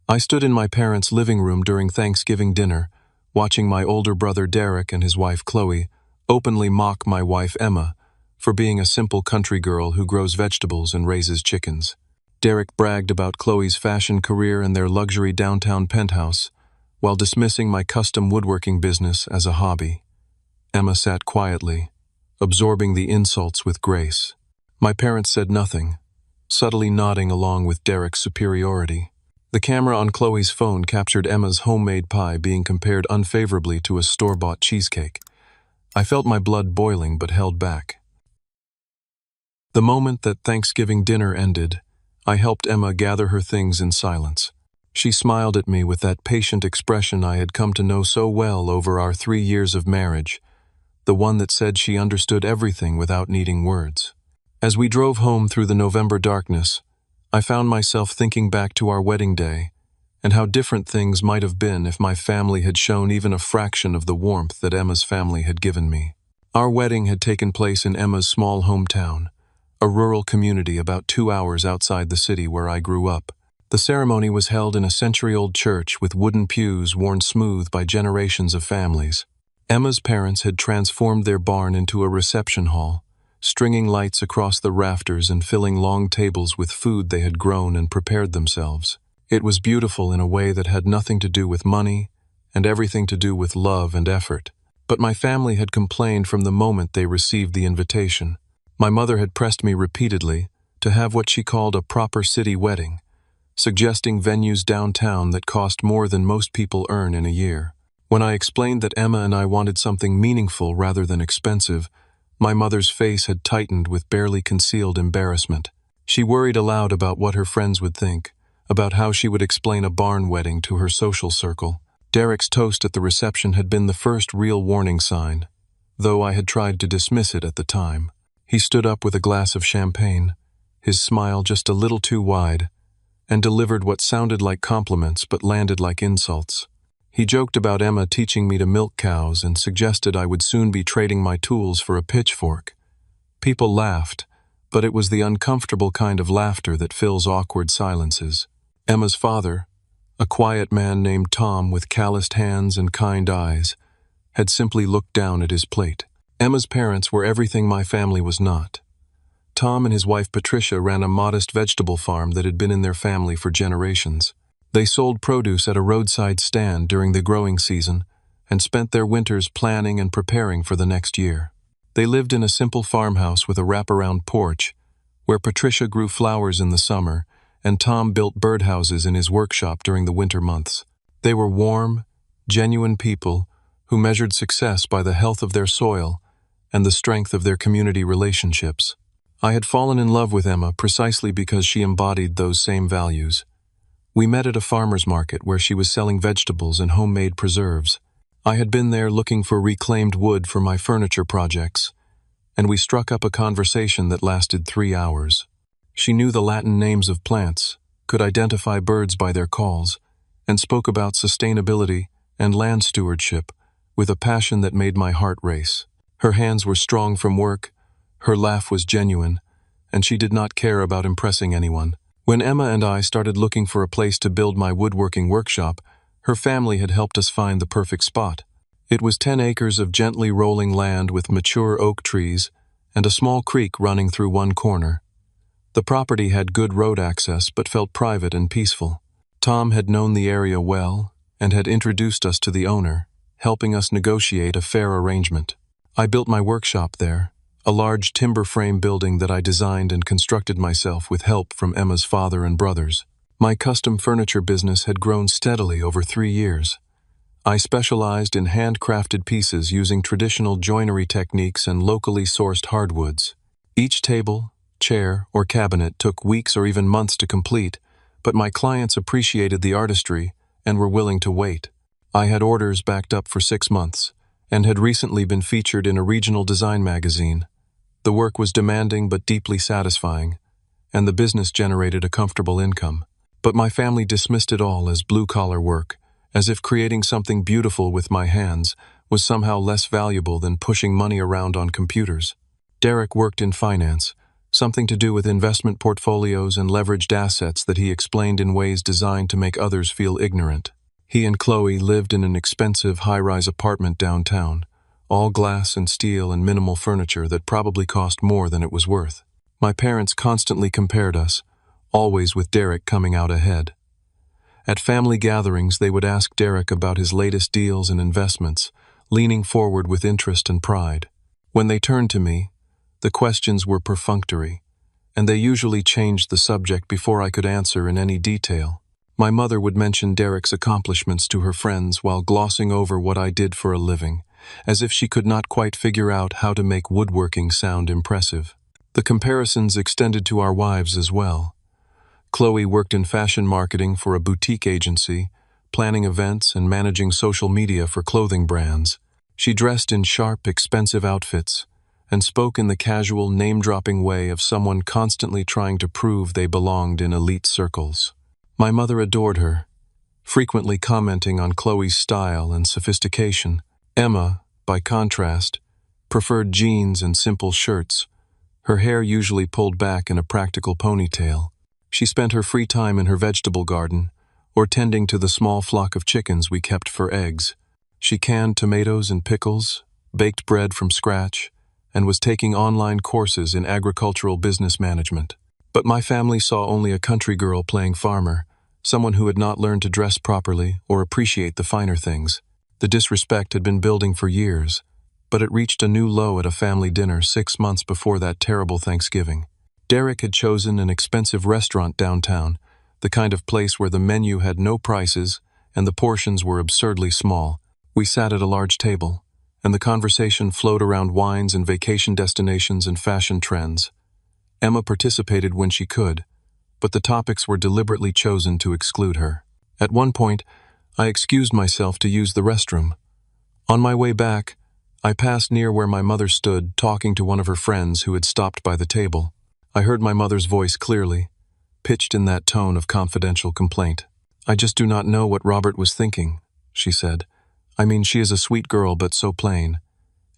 I stood in my parents' living room during Thanksgiving dinner, watching my older brother Derek and his wife Chloe openly mock my wife Emma for being a simple country girl who grows vegetables and raises chickens. Derek bragged about Chloe's fashion career and their luxury downtown penthouse, while dismissing my custom woodworking business as a hobby. Emma sat quietly, absorbing the insults with grace. My parents said nothing, subtly nodding along with Derek's superiority. The camera on Chloe's phone captured Emma's homemade pie being compared unfavorably to a store-bought cheesecake. I felt my blood boiling but held back. The moment that Thanksgiving dinner ended, I helped Emma gather her things in silence. She smiled at me with that patient expression I had come to know so well over our 3 years of marriage, the one that said she understood everything without needing words. As we drove home through the November darkness, I found myself thinking back to our wedding day and how different things might have been if my family had shown even a fraction of the warmth that Emma's family had given me. Our wedding had taken place in Emma's small hometown, a rural community about 2 hours outside the city where I grew up. The ceremony was held in a century-old church with wooden pews worn smooth by generations of families. Emma's parents had transformed their barn into a reception hall, stringing lights across the rafters and filling long tables with food they had grown and prepared themselves. It was beautiful in a way that had nothing to do with money and everything to do with love and effort. But my family had complained from the moment they received the invitation. My mother had pressed me repeatedly to have what she called a proper city wedding, suggesting venues downtown that cost more than most people earn in a year. When I explained that Emma and I wanted something meaningful rather than expensive, my mother's face had tightened with barely concealed embarrassment. She worried aloud about what her friends would think, about how she would explain a barn wedding to her social circle. Derek's toast at the reception had been the first real warning sign, though I had tried to dismiss it at the time. He stood up with a glass of champagne, his smile just a little too wide, and delivered what sounded like compliments but landed like insults. He joked about Emma teaching me to milk cows and suggested I would soon be trading my tools for a pitchfork. People laughed, but it was the uncomfortable kind of laughter that fills awkward silences. Emma's father, a quiet man named Tom with calloused hands and kind eyes, had simply looked down at his plate. Emma's parents were everything my family was not. Tom and his wife Patricia ran a modest vegetable farm that had been in their family for generations. They sold produce at a roadside stand during the growing season and spent their winters planning and preparing for the next year. They lived in a simple farmhouse with a wraparound porch, where Patricia grew flowers in the summer and Tom built birdhouses in his workshop during the winter months. They were warm, genuine people who measured success by the health of their soil and the strength of their community relationships. I had fallen in love with Emma precisely because she embodied those same values. We met at a farmer's market where she was selling vegetables and homemade preserves. I had been there looking for reclaimed wood for my furniture projects, and we struck up a conversation that lasted 3 hours. She knew the Latin names of plants, could identify birds by their calls, and spoke about sustainability and land stewardship with a passion that made my heart race. Her hands were strong from work, her laugh was genuine, and she did not care about impressing anyone. When Emma and I started looking for a place to build my woodworking workshop, her family had helped us find the perfect spot. It was 10 acres of gently rolling land with mature oak trees and a small creek running through one corner. The property had good road access but felt private and peaceful. Tom had known the area well and had introduced us to the owner, helping us negotiate a fair arrangement. I built my workshop there, a large timber frame building that I designed and constructed myself with help from Emma's father and brothers. My custom furniture business had grown steadily over 3 years. I specialized in handcrafted pieces using traditional joinery techniques and locally sourced hardwoods. Each table, chair, or cabinet took weeks or even months to complete, but my clients appreciated the artistry and were willing to wait. I had orders backed up for 6 months and had recently been featured in a regional design magazine. The work was demanding but deeply satisfying, and the business generated a comfortable income. But my family dismissed it all as blue-collar work, as if creating something beautiful with my hands was somehow less valuable than pushing money around on computers. Derek worked in finance, something to do with investment portfolios and leveraged assets that he explained in ways designed to make others feel ignorant. He and Chloe lived in an expensive high-rise apartment downtown, all glass and steel and minimal furniture that probably cost more than it was worth. My parents constantly compared us, always with Derek coming out ahead. At family gatherings, they would ask Derek about his latest deals and investments, leaning forward with interest and pride. When they turned to me, the questions were perfunctory, and they usually changed the subject before I could answer in any detail. My mother would mention Derek's accomplishments to her friends while glossing over what I did for a living, as if she could not quite figure out how to make woodworking sound impressive. The comparisons extended to our wives as well. Chloe worked in fashion marketing for a boutique agency, planning events and managing social media for clothing brands. She dressed in sharp, expensive outfits and spoke in the casual, name-dropping way of someone constantly trying to prove they belonged in elite circles. My mother adored her, frequently commenting on Chloe's style and sophistication. Emma, by contrast, preferred jeans and simple shirts, her hair usually pulled back in a practical ponytail. She spent her free time in her vegetable garden or tending to the small flock of chickens we kept for eggs. She canned tomatoes and pickles, baked bread from scratch, and was taking online courses in agricultural business management. But my family saw only a country girl playing farmer, someone who had not learned to dress properly or appreciate the finer things. The disrespect had been building for years, but it reached a new low at a family dinner 6 months before that terrible Thanksgiving. Derek had chosen an expensive restaurant downtown, the kind of place where the menu had no prices and the portions were absurdly small. We sat at a large table, and the conversation flowed around wines and vacation destinations and fashion trends. Emma participated when she could, but the topics were deliberately chosen to exclude her. At one point, I excused myself to use the restroom. On my way back, I passed near where my mother stood, talking to one of her friends who had stopped by the table. I heard my mother's voice clearly, pitched in that tone of confidential complaint. "I just do not know what Robert was thinking," she said. "I mean, she is a sweet girl, but so plain.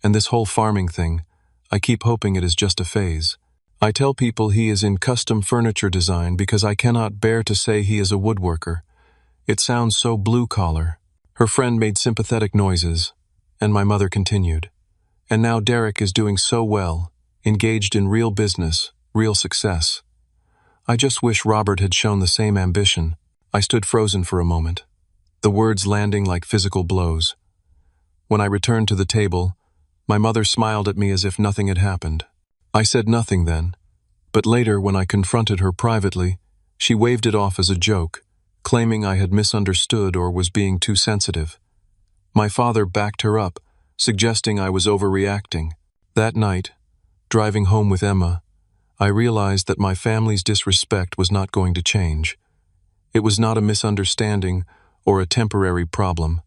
And this whole farming thing, I keep hoping it is just a phase. I tell people he is in custom furniture design because I cannot bear to say he is a woodworker. It sounds so blue-collar." Her friend made sympathetic noises, and my mother continued. "And now Derek is doing so well, engaged in real business, real success. I just wish Robert had shown the same ambition." I stood frozen for a moment, the words landing like physical blows. When I returned to the table, my mother smiled at me as if nothing had happened. I said nothing then, but later when I confronted her privately, she waved it off as a joke, claiming I had misunderstood or was being too sensitive. My father backed her up, suggesting I was overreacting. That night, driving home with Emma, I realized that my family's disrespect was not going to change. It was not a misunderstanding or a temporary problem.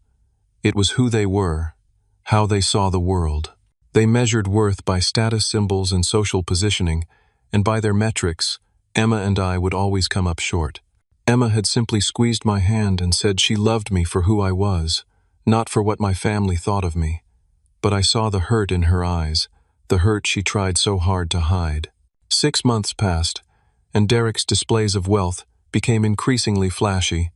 It was who they were, how they saw the world. They measured worth by status symbols and social positioning, and by their metrics, Emma and I would always come up short. Emma had simply squeezed my hand and said she loved me for who I was, not for what my family thought of me. But I saw the hurt in her eyes, the hurt she tried so hard to hide. 6 months passed, and Derek's displays of wealth became increasingly flashy.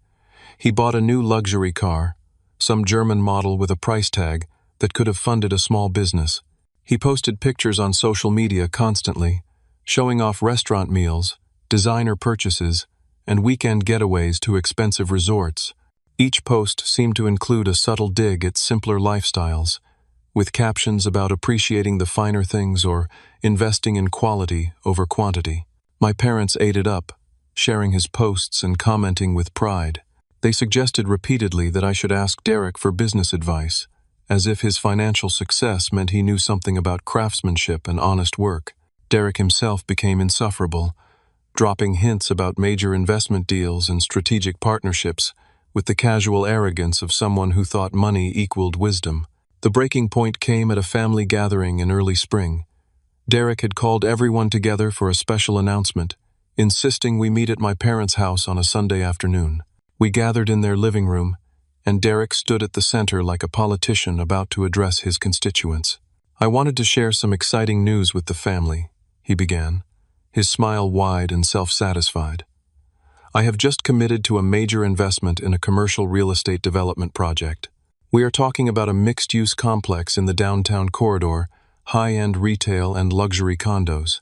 He bought a new luxury car, some German model with a price tag that could have funded a small business. He posted pictures on social media constantly, showing off restaurant meals, designer purchases, and weekend getaways to expensive resorts. Each post seemed to include a subtle dig at simpler lifestyles, with captions about appreciating the finer things or investing in quality over quantity. My parents ate it up, sharing his posts and commenting with pride. They suggested repeatedly that I should ask Derek for business advice, as if his financial success meant he knew something about craftsmanship and honest work. Derek himself became insufferable, dropping hints about major investment deals and strategic partnerships with the casual arrogance of someone who thought money equaled wisdom. The breaking point came at a family gathering in early spring. Derek had called everyone together for a special announcement, insisting we meet at my parents' house on a Sunday afternoon. We gathered in their living room, and Derek stood at the center like a politician about to address his constituents. "I wanted to share some exciting news with the family," he began, his smile wide and self-satisfied. "I have just committed to a major investment in a commercial real estate development project. We are talking about a mixed-use complex in the downtown corridor, high-end retail and luxury condos.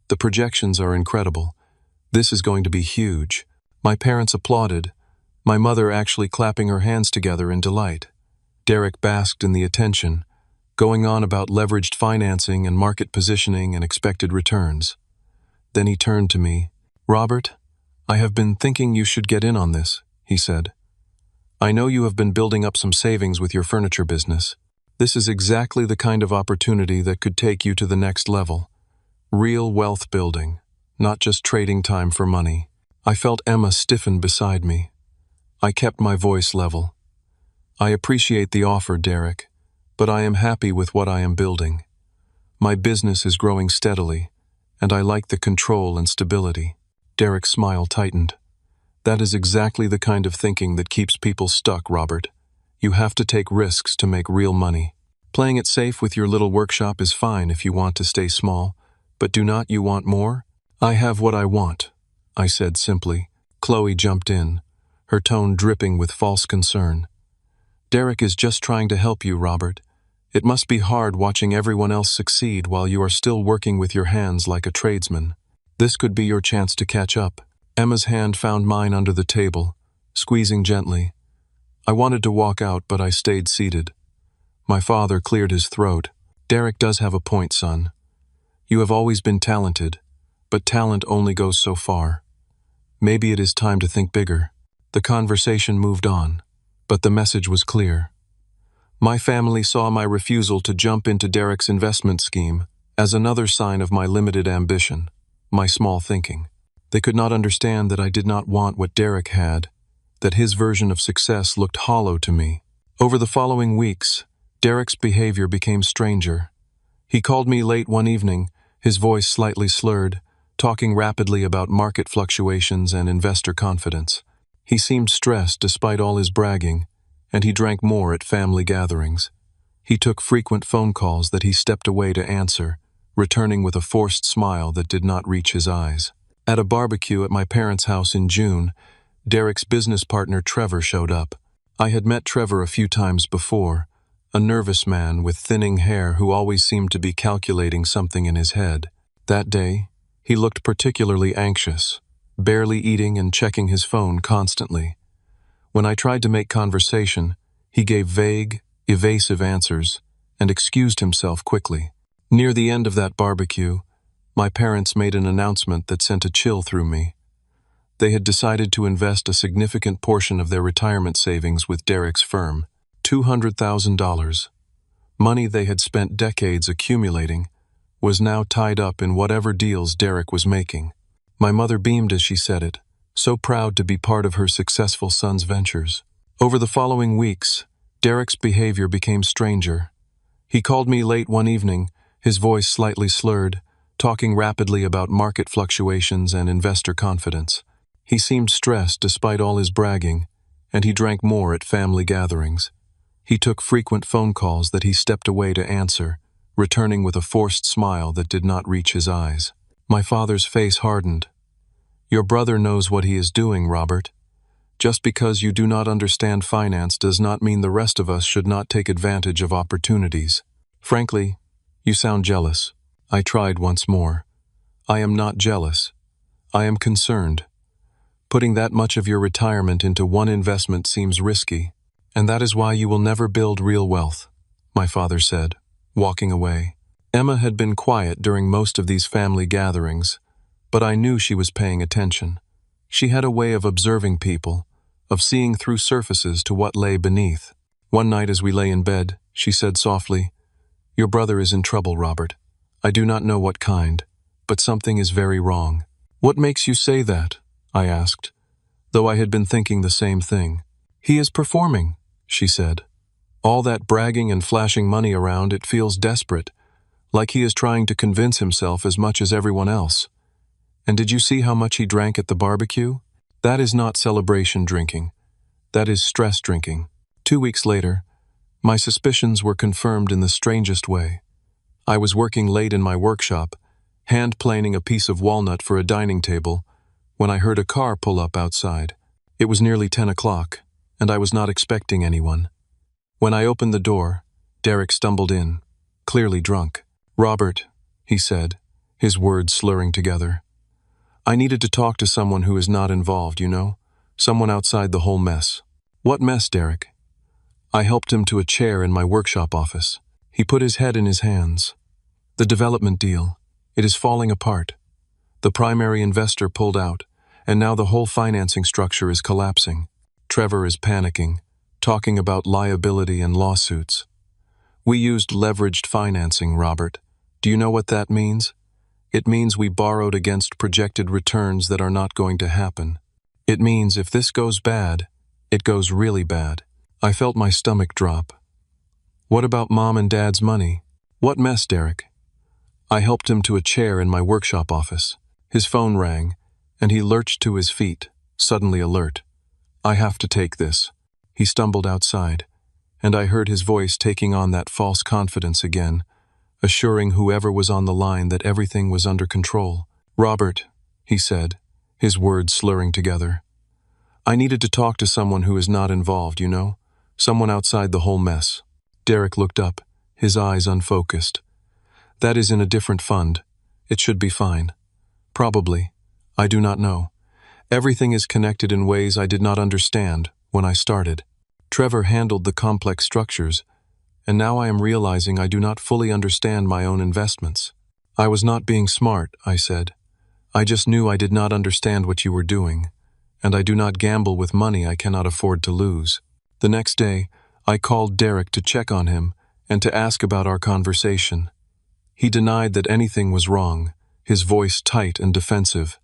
The projections are incredible. This is going to be huge." My parents applauded, my mother actually clapping her hands together in delight. Derek basked in the attention, going on about leveraged financing and market positioning and expected returns. Then he turned to me. "Robert, I have been thinking you should get in on this," he said. "I know you have been building up some savings with your furniture business. This is exactly the kind of opportunity that could take you to the next level. Real wealth building, not just trading time for money." I felt Emma stiffen beside me. I kept my voice level. "I appreciate the offer, Derek, but I am happy with what I am building. My business is growing steadily, and I like the control and stability." Derek's smile tightened. "That is exactly the kind of thinking that keeps people stuck, Robert. You have to take risks to make real money. Playing it safe with your little workshop is fine if you want to stay small, but do not you want more?" "I have what I want," I said simply. Chloe jumped in, her tone dripping with false concern. "Derek is just trying to help you, Robert. It must be hard watching everyone else succeed while you are still working with your hands like a tradesman. This could be your chance to catch up." Emma's hand found mine under the table, squeezing gently. I wanted to walk out, but I stayed seated. My father cleared his throat. "Derek does have a point, son. You have always been talented, but talent only goes so far. Maybe it is time to think bigger." The conversation moved on, but the message was clear. My family saw my refusal to jump into Derek's investment scheme as another sign of my limited ambition, my small thinking. They could not understand that I did not want what Derek had, that his version of success looked hollow to me. Over the following weeks, Derek's behavior became stranger. He called me late one evening, his voice slightly slurred, talking rapidly about market fluctuations and investor confidence. He seemed stressed despite all his bragging, and he drank more at family gatherings. He took frequent phone calls that he stepped away to answer, returning with a forced smile that did not reach his eyes. At a barbecue at my parents' house in June, Derek's business partner Trevor showed up. I had met Trevor a few times before, a nervous man with thinning hair who always seemed to be calculating something in his head. That day, he looked particularly anxious, barely eating and checking his phone constantly. When I tried to make conversation, he gave vague, evasive answers and excused himself quickly. Near the end of that barbecue, my parents made an announcement that sent a chill through me. They had decided to invest a significant portion of their retirement savings with Derek's firm, $200,000. Money they had spent decades accumulating was now tied up in whatever deals Derek was making. My mother beamed as she said it, so proud to be part of her successful son's ventures. Over the following weeks, Derek's behavior became stranger. He called me late one evening, his voice slightly slurred, talking rapidly about market fluctuations and investor confidence. He seemed stressed despite all his bragging, and he drank more at family gatherings. He took frequent phone calls that he stepped away to answer, returning with a forced smile that did not reach his eyes. My father's face hardened. "Your brother knows what he is doing, Robert. Just because you do not understand finance does not mean the rest of us should not take advantage of opportunities. Frankly, you sound jealous." I tried once more. "I am not jealous. I am concerned. Putting that much of your retirement into one investment seems risky, and that is why you will never build real wealth," my father said, walking away. Emma had been quiet during most of these family gatherings, but I knew she was paying attention. She had a way of observing people, of seeing through surfaces to what lay beneath. One night as we lay in bed, she said softly, "Your brother is in trouble, Robert. I do not know what kind, but something is very wrong." "What makes you say that?" I asked, though I had been thinking the same thing. "He is performing," she said. "All that bragging and flashing money around, it feels desperate, like he is trying to convince himself as much as everyone else. And did you see how much he drank at the barbecue? That is not celebration drinking. That is stress drinking." 2 weeks later, my suspicions were confirmed in the strangest way. I was working late in my workshop, hand-planing a piece of walnut for a dining table, when I heard a car pull up outside. It was nearly 10 o'clock, and I was not expecting anyone. When I opened the door, Derek stumbled in, clearly drunk. "Robert," he said, his words slurring together. "I needed to talk to someone who is not involved, you know? Someone outside the whole mess." "What mess, Derek?" I helped him to a chair in my workshop office. He put his head in his hands. "The development deal. It is falling apart. The primary investor pulled out, and now the whole financing structure is collapsing. Trevor is panicking, talking about liability and lawsuits. We used leveraged financing, Robert. Do you know what that means? It means we borrowed against projected returns that are not going to happen. It means if this goes bad, it goes really bad." I felt my stomach drop. "What about Mom and Dad's money?" "What mess, Derek?" I helped him to a chair in my workshop office. His phone rang, and he lurched to his feet, suddenly alert. "I have to take this." He stumbled outside, and I heard his voice taking on that false confidence again, assuring whoever was on the line that everything was under control. "Robert," he said, his words slurring together. "I needed to talk to someone who is not involved, you know? Someone outside the whole mess." Derek looked up, his eyes unfocused. "That is in a different fund. It should be fine." "Probably. I do not know. Everything is connected in ways I did not understand when I started. Trevor handled the complex structures, and now I am realizing I do not fully understand my own investments." "I was not being smart," I said. "I just knew I did not understand what you were doing, and I do not gamble with money I cannot afford to lose." The next day, I called Derek to check on him and to ask about our conversation. He denied that anything was wrong, his voice tight and defensive.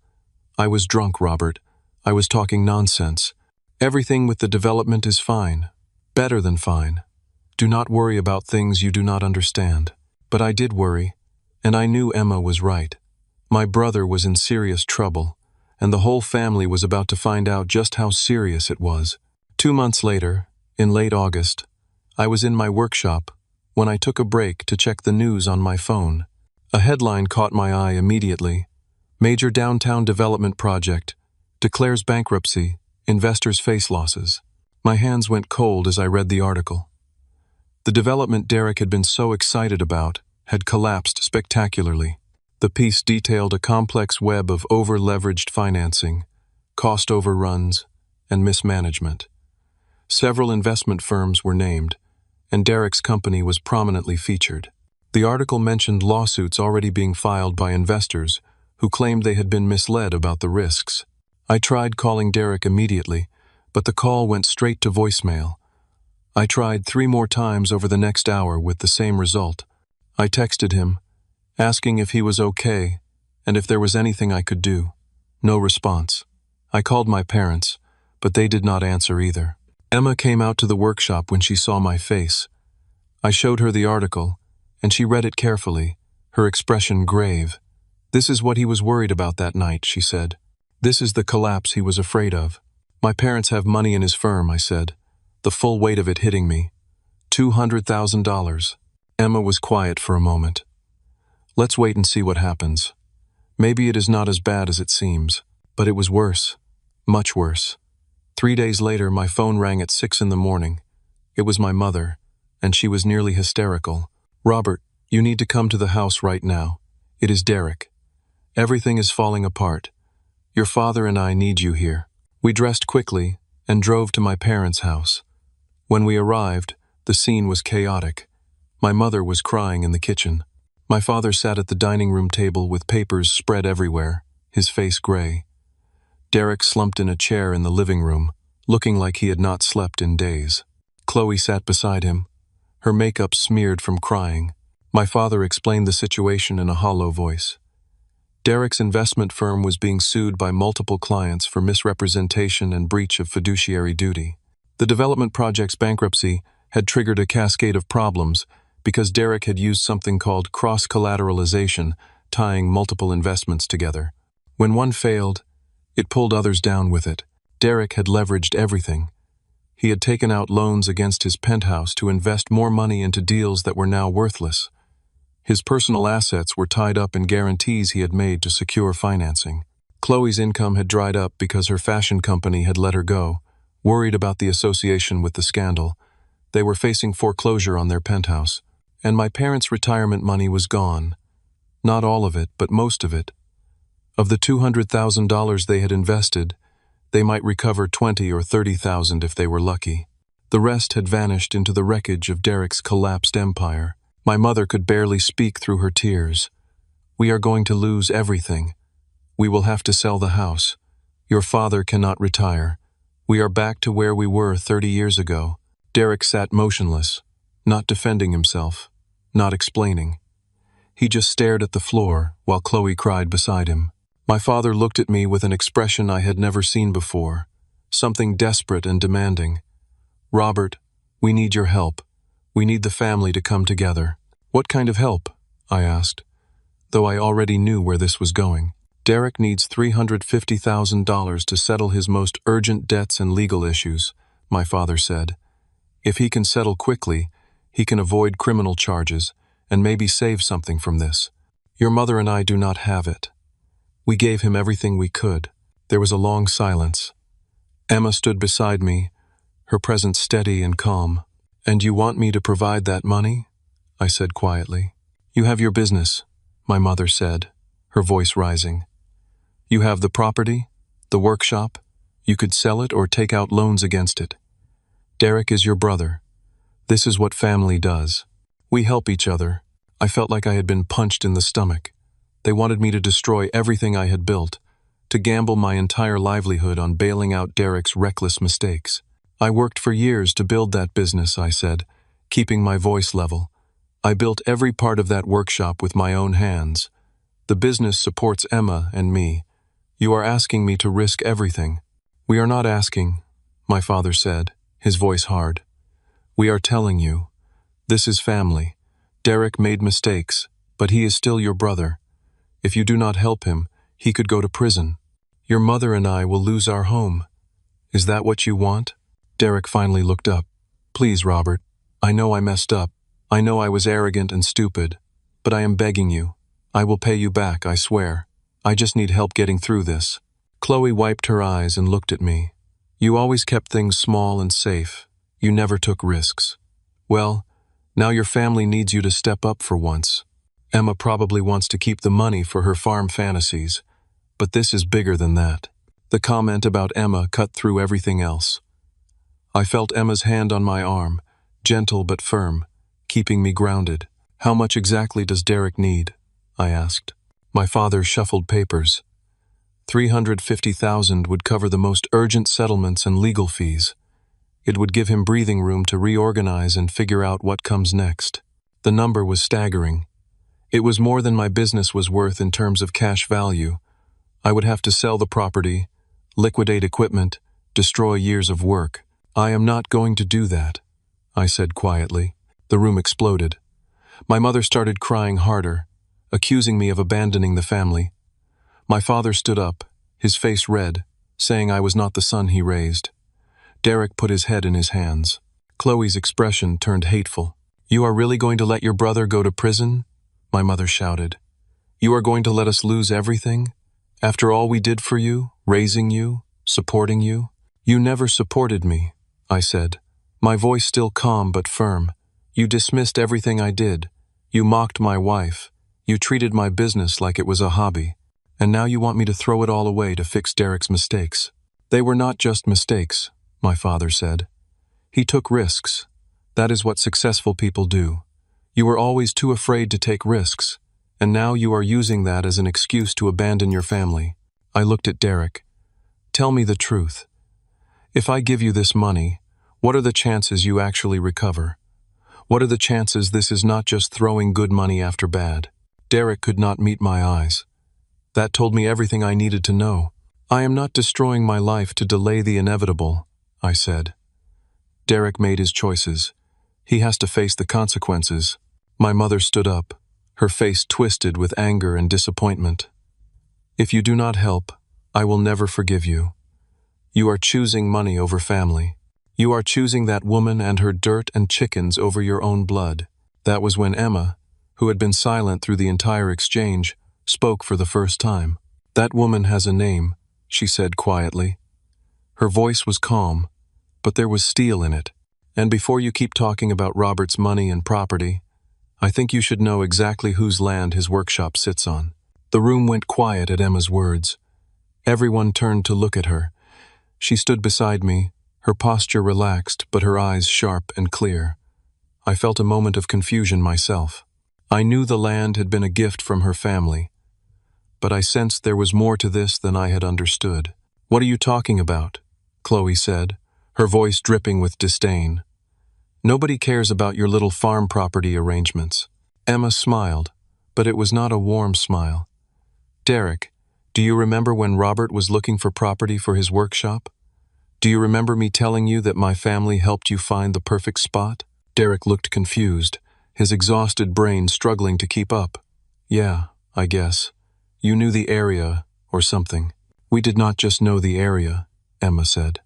"I was drunk, Robert. I was talking nonsense. Everything with the development is fine. Better than fine. Do not worry about things you do not understand." But I did worry, and I knew Emma was right. My brother was in serious trouble, and the whole family was about to find out just how serious it was. 2 months later, in late August, I was in my workshop when I took a break to check the news on my phone. A headline caught my eye immediately. "Major downtown development project. Declares bankruptcy. Investors face losses." My hands went cold as I read the article. The development Derek had been so excited about had collapsed spectacularly. The piece detailed a complex web of over-leveraged financing, cost overruns, and mismanagement. Several investment firms were named, and Derek's company was prominently featured. The article mentioned lawsuits already being filed by investors who claimed they had been misled about the risks. I tried calling Derek immediately, but the call went straight to voicemail. I tried 3 more times over the next hour with the same result. I texted him, asking if he was okay and if there was anything I could do. No response. I called my parents, but they did not answer either. Emma came out to the workshop when she saw my face. I showed her the article, and she read it carefully, her expression grave. "This is what he was worried about that night," she said. "This is the collapse he was afraid of." "My parents have money in his firm," I said, the full weight of it hitting me. $200,000. Emma was quiet for a moment. "Let's wait and see what happens. Maybe it is not as bad as it seems." But it was worse. Much worse. 3 days later, my phone rang at 6 in the morning. It was my mother, and she was nearly hysterical. "Robert, you need to come to the house right now. It is Derek. Everything is falling apart. Your father and I need you here." We dressed quickly and drove to my parents' house. When we arrived, the scene was chaotic. My mother was crying in the kitchen. My father sat at the dining room table with papers spread everywhere, his face gray. Derek slumped in a chair in the living room, looking like he had not slept in days. Chloe sat beside him, her makeup smeared from crying. My father explained the situation in a hollow voice. Derek's investment firm was being sued by multiple clients for misrepresentation and breach of fiduciary duty. The development project's bankruptcy had triggered a cascade of problems because Derek had used something called cross-collateralization, tying multiple investments together. When one failed, it pulled others down with it. Derek had leveraged everything. He had taken out loans against his penthouse to invest more money into deals that were now worthless. His personal assets were tied up in guarantees he had made to secure financing. Chloe's income had dried up because her fashion company had let her go, worried about the association with the scandal. They were facing foreclosure on their penthouse, and my parents' retirement money was gone. Not all of it, but most of it. Of the $200,000 they had invested, they might recover $20,000 or $30,000 if they were lucky. The rest had vanished into the wreckage of Derek's collapsed empire. My mother could barely speak through her tears. "We are going to lose everything. We will have to sell the house. Your father cannot retire. We are back to where we were 30 years ago." Derek sat motionless, not defending himself, not explaining. He just stared at the floor while Chloe cried beside him. My father looked at me with an expression I had never seen before, something desperate and demanding. "Robert, we need your help. We need the family to come together." "What kind of help?" I asked, though I already knew where this was going. "Derek needs $350,000 to settle his most urgent debts and legal issues," my father said. "If he can settle quickly, he can avoid criminal charges and maybe save something from this. Your mother and I do not have it." We gave him everything we could. There was a long silence. Emma stood beside me, her presence steady and calm. "And you want me to provide that money?" I said quietly. "You have your business," my mother said, her voice rising. "You have the property, the workshop. You could sell it or take out loans against it. Derek is your brother. This is what family does. We help each other." I felt like I had been punched in the stomach. They wanted me to destroy everything I had built, to gamble my entire livelihood on bailing out Derek's reckless mistakes. "I worked for years to build that business," I said, keeping my voice level. "I built every part of that workshop with my own hands. The business supports Emma and me. You are asking me to risk everything." "We are not asking," my father said, his voice hard. "We are telling you. This is family. Derek made mistakes, but he is still your brother. If you do not help him, he could go to prison. Your mother and I will lose our home. Is that what you want?" Derek finally looked up. "Please, Robert. I know I messed up. I know I was arrogant and stupid. But I am begging you. I will pay you back, I swear. I just need help getting through this." Chloe wiped her eyes and looked at me. "You always kept things small and safe. You never took risks. Well, now your family needs you to step up for once. Emma probably wants to keep the money for her farm fantasies, but this is bigger than that." The comment about Emma cut through everything else. I felt Emma's hand on my arm, gentle but firm, keeping me grounded. "How much exactly does Derek need?" I asked. My father shuffled papers. $350,000 would cover the most urgent settlements and legal fees. It would give him breathing room to reorganize and figure out what comes next. The number was staggering. It was more than my business was worth in terms of cash value. I would have to sell the property, liquidate equipment, destroy years of work. "I am not going to do that," I said quietly. The room exploded. My mother started crying harder, accusing me of abandoning the family. My father stood up, his face red, saying I was not the son he raised. Derek put his head in his hands. Chloe's expression turned hateful. "You are really going to let your brother go to prison?" my mother shouted. "You are going to let us lose everything? After all we did for you, raising you, supporting you?" "You never supported me," I said, my voice still calm but firm. "You dismissed everything I did. You mocked my wife. You treated my business like it was a hobby. And now you want me to throw it all away to fix Derek's mistakes." "They were not just mistakes," my father said. "He took risks. That is what successful people do. You were always too afraid to take risks, and now you are using that as an excuse to abandon your family." I looked at Derek. "Tell me the truth. If I give you this money, what are the chances you actually recover? What are the chances this is not just throwing good money after bad?" Derek could not meet my eyes. That told me everything I needed to know. "I am not destroying my life to delay the inevitable," I said. "Derek made his choices. He has to face the consequences." My mother stood up, her face twisted with anger and disappointment. "If you do not help, I will never forgive you. You are choosing money over family. You are choosing that woman and her dirt and chickens over your own blood." That was when Emma, who had been silent through the entire exchange, spoke for the first time. "That woman has a name," she said quietly. Her voice was calm, but there was steel in it. "And before you keep talking about Robert's money and property, I think you should know exactly whose land his workshop sits on." The room went quiet at Emma's words. Everyone turned to look at her. She stood beside me, her posture relaxed but her eyes sharp and clear. I felt a moment of confusion myself. I knew the land had been a gift from her family, but I sensed there was more to this than I had understood. "What are you talking about?" Chloe said, her voice dripping with disdain. "Nobody cares about your little farm property arrangements." Emma smiled, but it was not a warm smile. "Derek, do you remember when Robert was looking for property for his workshop? Do you remember me telling you that my family helped you find the perfect spot?" Derek looked confused, his exhausted brain struggling to keep up. "Yeah, I guess. You knew the area, or something." "We did not just know the area," Emma said.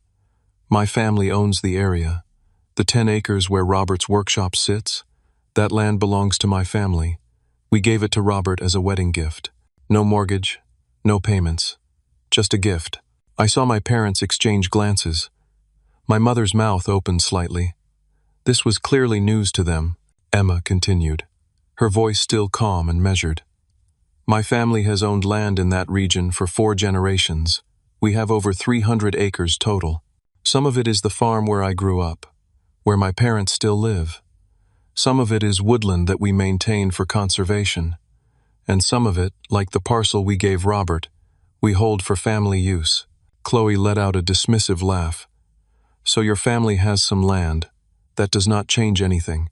"My family owns the area. The 10 acres where Robert's workshop sits, that land belongs to my family. We gave it to Robert as a wedding gift. No mortgage, no payments. Just a gift." I saw my parents exchange glances. My mother's mouth opened slightly. This was clearly news to them, Emma continued, her voice still calm and measured. "My family has owned land in that region for 4 generations. We have over 300 acres total. Some of it is the farm where I grew up, where my parents still live. Some of it is woodland that we maintain for conservation. And some of it, like the parcel we gave Robert, we hold for family use." Chloe let out a dismissive laugh. "So your family has some land. That does not change anything.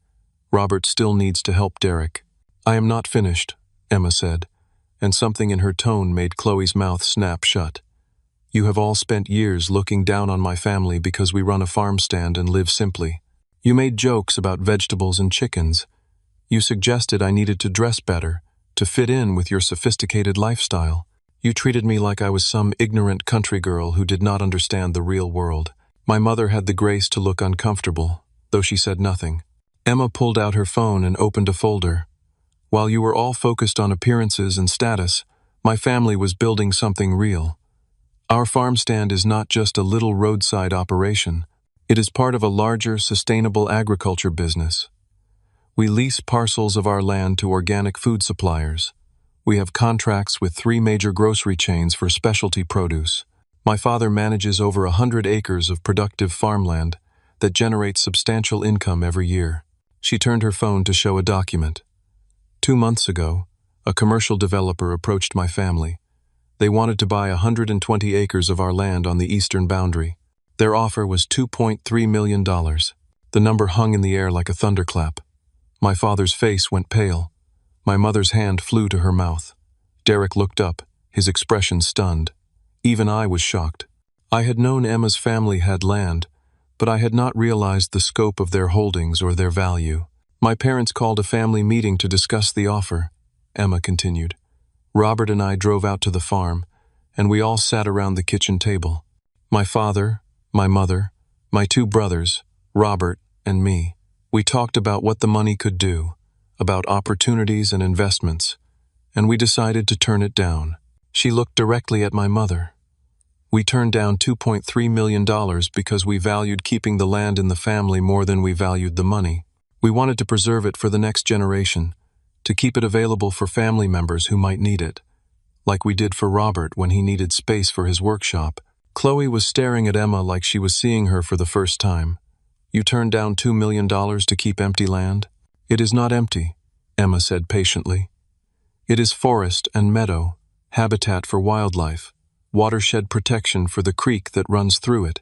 Robert still needs to help Derek." "I am not finished," Emma said, and something in her tone made Chloe's mouth snap shut. "You have all spent years looking down on my family because we run a farm stand and live simply. You made jokes about vegetables and chickens. You suggested I needed to dress better, to fit in with your sophisticated lifestyle. You treated me like I was some ignorant country girl who did not understand the real world." My mother had the grace to look uncomfortable, though she said nothing. Emma pulled out her phone and opened a folder. "While you were all focused on appearances and status, my family was building something real. Our farm stand is not just a little roadside operation. It is part of a larger, sustainable agriculture business. We lease parcels of our land to organic food suppliers. We have contracts with 3 major grocery chains for specialty produce. My father manages over 100 acres of productive farmland that generates substantial income every year." She turned her phone to show a document. 2 months ago, a commercial developer approached my family. They wanted to buy 120 acres of our land on the eastern boundary. Their offer was $2.3 million. The number hung in the air like a thunderclap. My father's face went pale. My mother's hand flew to her mouth. Derek looked up, his expression stunned. Even I was shocked. I had known Emma's family had land, but I had not realized the scope of their holdings or their value. "My parents called a family meeting to discuss the offer," Emma continued. "Robert and I drove out to the farm, and we all sat around the kitchen table. My father, my mother, my 2 brothers, Robert, and me. We talked about what the money could do, about opportunities and investments, and we decided to turn it down." She looked directly at my mother. "We turned down $2.3 million because we valued keeping the land in the family more than we valued the money. We wanted to preserve it for the next generation, to keep it available for family members who might need it, like we did for Robert when he needed space for his workshop." Chloe was staring at Emma like she was seeing her for the first time. "You turned down $2 million to keep empty land?" "It is not empty," Emma said patiently. "It is forest and meadow, habitat for wildlife, watershed protection for the creek that runs through it.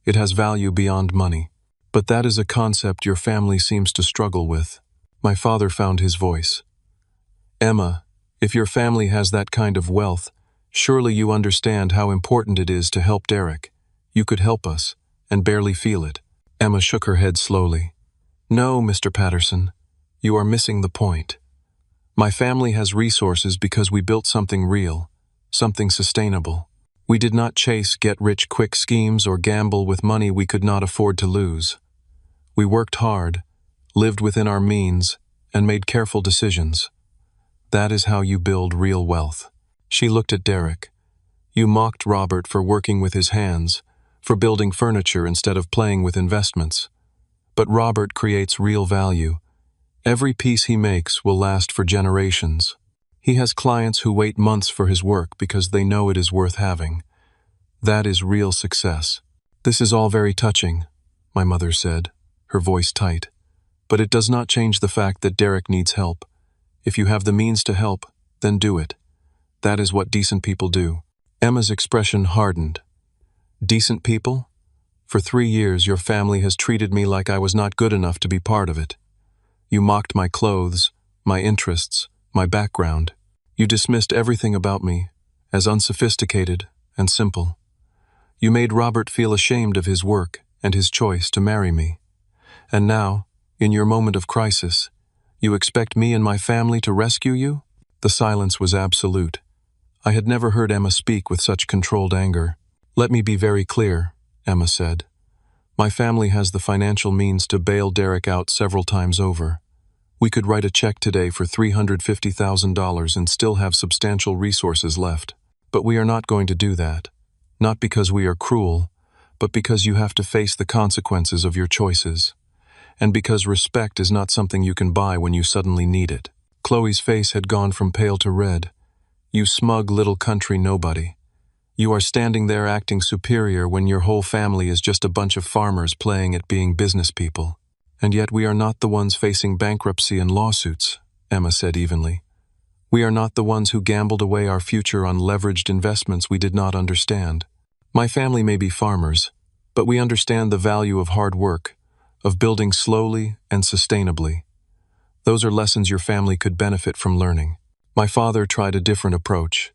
It has value beyond money. But that is a concept your family seems to struggle with." My father found his voice. "Emma, if your family has that kind of wealth, surely you understand how important it is to help Derek. You could help us, and barely feel it." Emma shook her head slowly. "No, Mr. Patterson, you are missing the point. My family has resources because we built something real, something sustainable. We did not chase get-rich-quick schemes or gamble with money we could not afford to lose. We worked hard, lived within our means, and made careful decisions. That is how you build real wealth. She looked at Derek. You mocked Robert for working with his hands, for building furniture instead of playing with investments. But Robert creates real value. Every piece he makes will last for generations. He has clients who wait months for his work because they know it is worth having. That is real success. This is all very touching, my mother said, her voice tight. But it does not change the fact that Derek needs help. If you have the means to help, then do it. That is what decent people do. Emma's expression hardened. Decent people? For 3 years your family has treated me like I was not good enough to be part of it. You mocked my clothes, my interests, my background. You dismissed everything about me as unsophisticated and simple. You made Robert feel ashamed of his work and his choice to marry me. And now, in your moment of crisis, you expect me and my family to rescue you? The silence was absolute. I had never heard Emma speak with such controlled anger. Let me be very clear, Emma said. My family has the financial means to bail Derek out several times over. We could write a check today for $350,000 and still have substantial resources left. But we are not going to do that. Not because we are cruel, but because you have to face the consequences of your choices. And because respect is not something you can buy when you suddenly need it. Chloe's face had gone from pale to red. You smug little country nobody. You are standing there acting superior when your whole family is just a bunch of farmers playing at being business people. And yet we are not the ones facing bankruptcy and lawsuits, Emma said evenly. We are not the ones who gambled away our future on leveraged investments we did not understand. My family may be farmers, but we understand the value of hard work, of building slowly and sustainably. Those are lessons your family could benefit from learning. My father tried a different approach.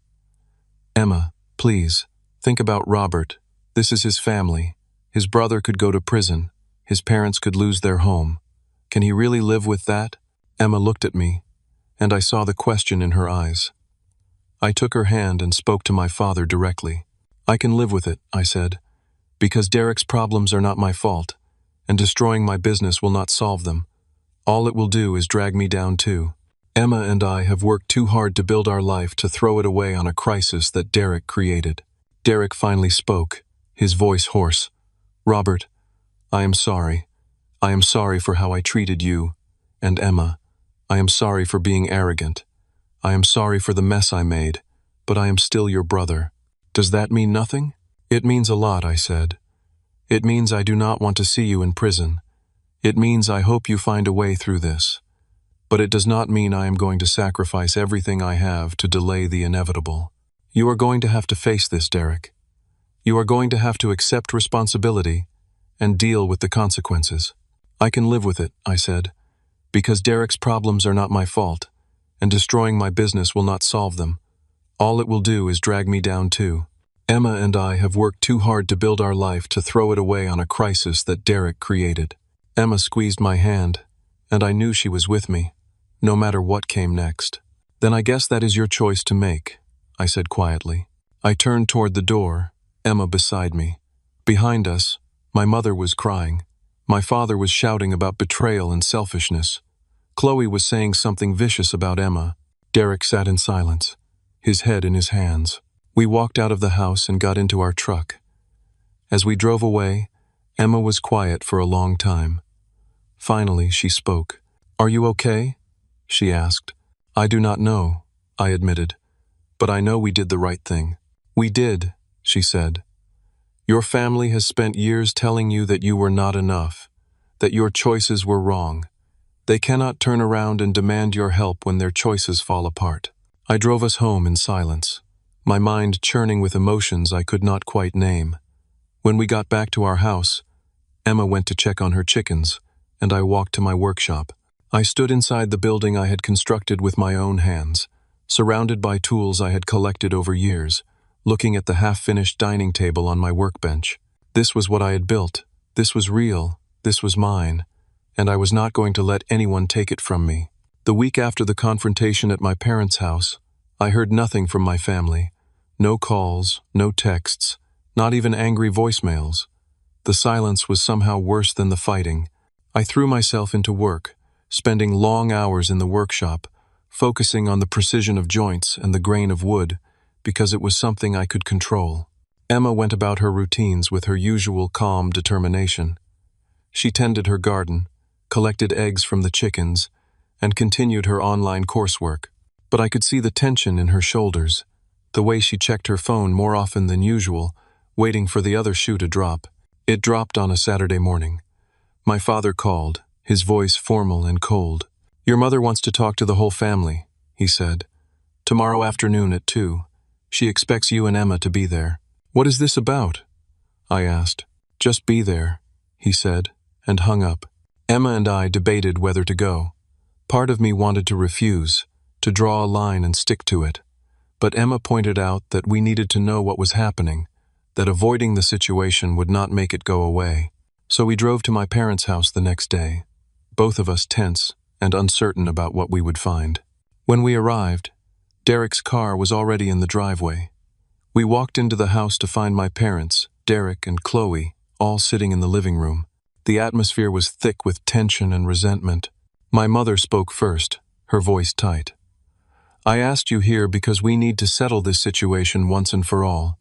Emma, please, think about Robert. This is his family. His brother could go to prison. His parents could lose their home. Can he really live with that? Emma looked at me, and I saw the question in her eyes. I took her hand and spoke to my father directly. I can live with it, I said, because Derek's problems are not my fault, and destroying my business will not solve them. All it will do is drag me down too. Emma and I have worked too hard to build our life to throw it away on a crisis that Derek created. Derek finally spoke, his voice hoarse. Robert, I am sorry. I am sorry for how I treated you. And Emma, I am sorry for being arrogant. I am sorry for the mess I made, but I am still your brother. Does that mean nothing? It means a lot, I said. It means I do not want to see you in prison. It means I hope you find a way through this. But it does not mean I am going to sacrifice everything I have to delay the inevitable. You are going to have to face this, Derek. You are going to have to accept responsibility and deal with the consequences. I can live with it, I said, because Derek's problems are not my fault, and destroying my business will not solve them. All it will do is drag me down too. Emma and I have worked too hard to build our life to throw it away on a crisis that Derek created. Emma squeezed my hand, and I knew she was with me, no matter what came next. Then I guess that is your choice to make, I said quietly. I turned toward the door, Emma beside me. Behind us, my mother was crying. My father was shouting about betrayal and selfishness. Chloe was saying something vicious about Emma. Derek sat in silence, his head in his hands. We walked out of the house and got into our truck. As we drove away, Emma was quiet for a long time. Finally, she spoke. Are you okay? She asked. I do not know, I admitted, but I know we did the right thing. We did, she said. Your family has spent years telling you that you were not enough, that your choices were wrong. They cannot turn around and demand your help when their choices fall apart. I drove us home in silence, my mind churning with emotions I could not quite name. When we got back to our house, Emma went to check on her chickens, and I walked to my workshop. I stood inside the building I had constructed with my own hands, surrounded by tools I had collected over years, looking at the half-finished dining table on my workbench. This was what I had built. This was real. This was mine. And I was not going to let anyone take it from me. The week after the confrontation at my parents' house, I heard nothing from my family. No calls, no texts, not even angry voicemails. The silence was somehow worse than the fighting. I threw myself into work, spending long hours in the workshop, focusing on the precision of joints and the grain of wood, because it was something I could control. Emma went about her routines with her usual calm determination. She tended her garden, collected eggs from the chickens, and continued her online coursework. But I could see the tension in her shoulders, the way she checked her phone more often than usual, waiting for the other shoe to drop. It dropped on a Saturday morning. My father called, his voice formal and cold. "Your mother wants to talk to the whole family," he said. "Tomorrow afternoon at 2. She expects you and Emma to be there." "What is this about?" I asked. "Just be there," he said, and hung up. Emma and I debated whether to go. Part of me wanted to refuse, to draw a line and stick to it. But Emma pointed out that we needed to know what was happening, that avoiding the situation would not make it go away. So we drove to my parents' house the next day, both of us tense and uncertain about what we would find. When we arrived, Derek's car was already in the driveway. We walked into the house to find my parents, Derek and Chloe, all sitting in the living room. The atmosphere was thick with tension and resentment. My mother spoke first, her voice tight. "I asked you here because we need to settle this situation once and for all.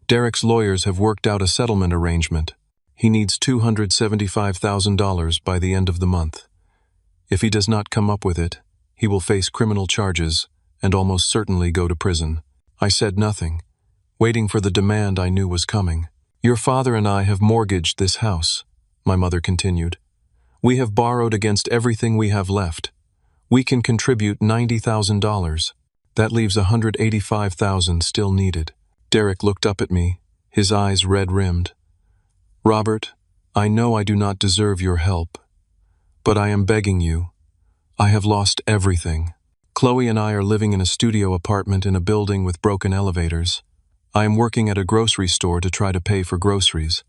Derek's lawyers have worked out a settlement arrangement. He needs $275,000 by the end of the month. If he does not come up with it, he will face criminal charges and almost certainly go to prison." I said nothing, waiting for the demand I knew was coming. "Your father and I have mortgaged this house," my mother continued. "We have borrowed against everything we have left. We can contribute $90,000. That leaves $185,000 still needed." Derek looked up at me, his eyes red-rimmed. "Robert, I know I do not deserve your help, but I am begging you. I have lost everything. Chloe and I are living in a studio apartment in a building with broken elevators. I am working at a grocery store to try to pay for groceries.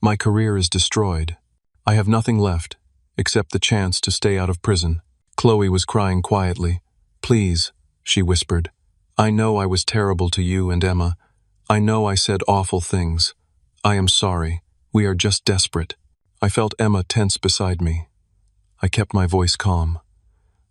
My career is destroyed. I have nothing left, except the chance to stay out of prison." Chloe was crying quietly. "Please," she whispered. "I know I was terrible to you and Emma. I know I said awful things. I am sorry. We are just desperate." I felt Emma tense beside me. I kept my voice calm.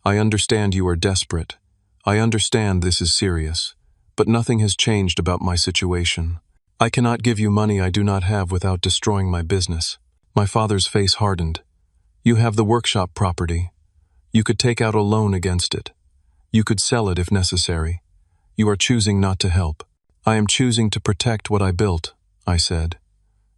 "I understand you are desperate. I understand this is serious. But nothing has changed about my situation. I cannot give you money I do not have without destroying my business." My father's face hardened. "You have the workshop property. You could take out a loan against it. You could sell it if necessary. You are choosing not to help." "I am choosing to protect what I built," I said.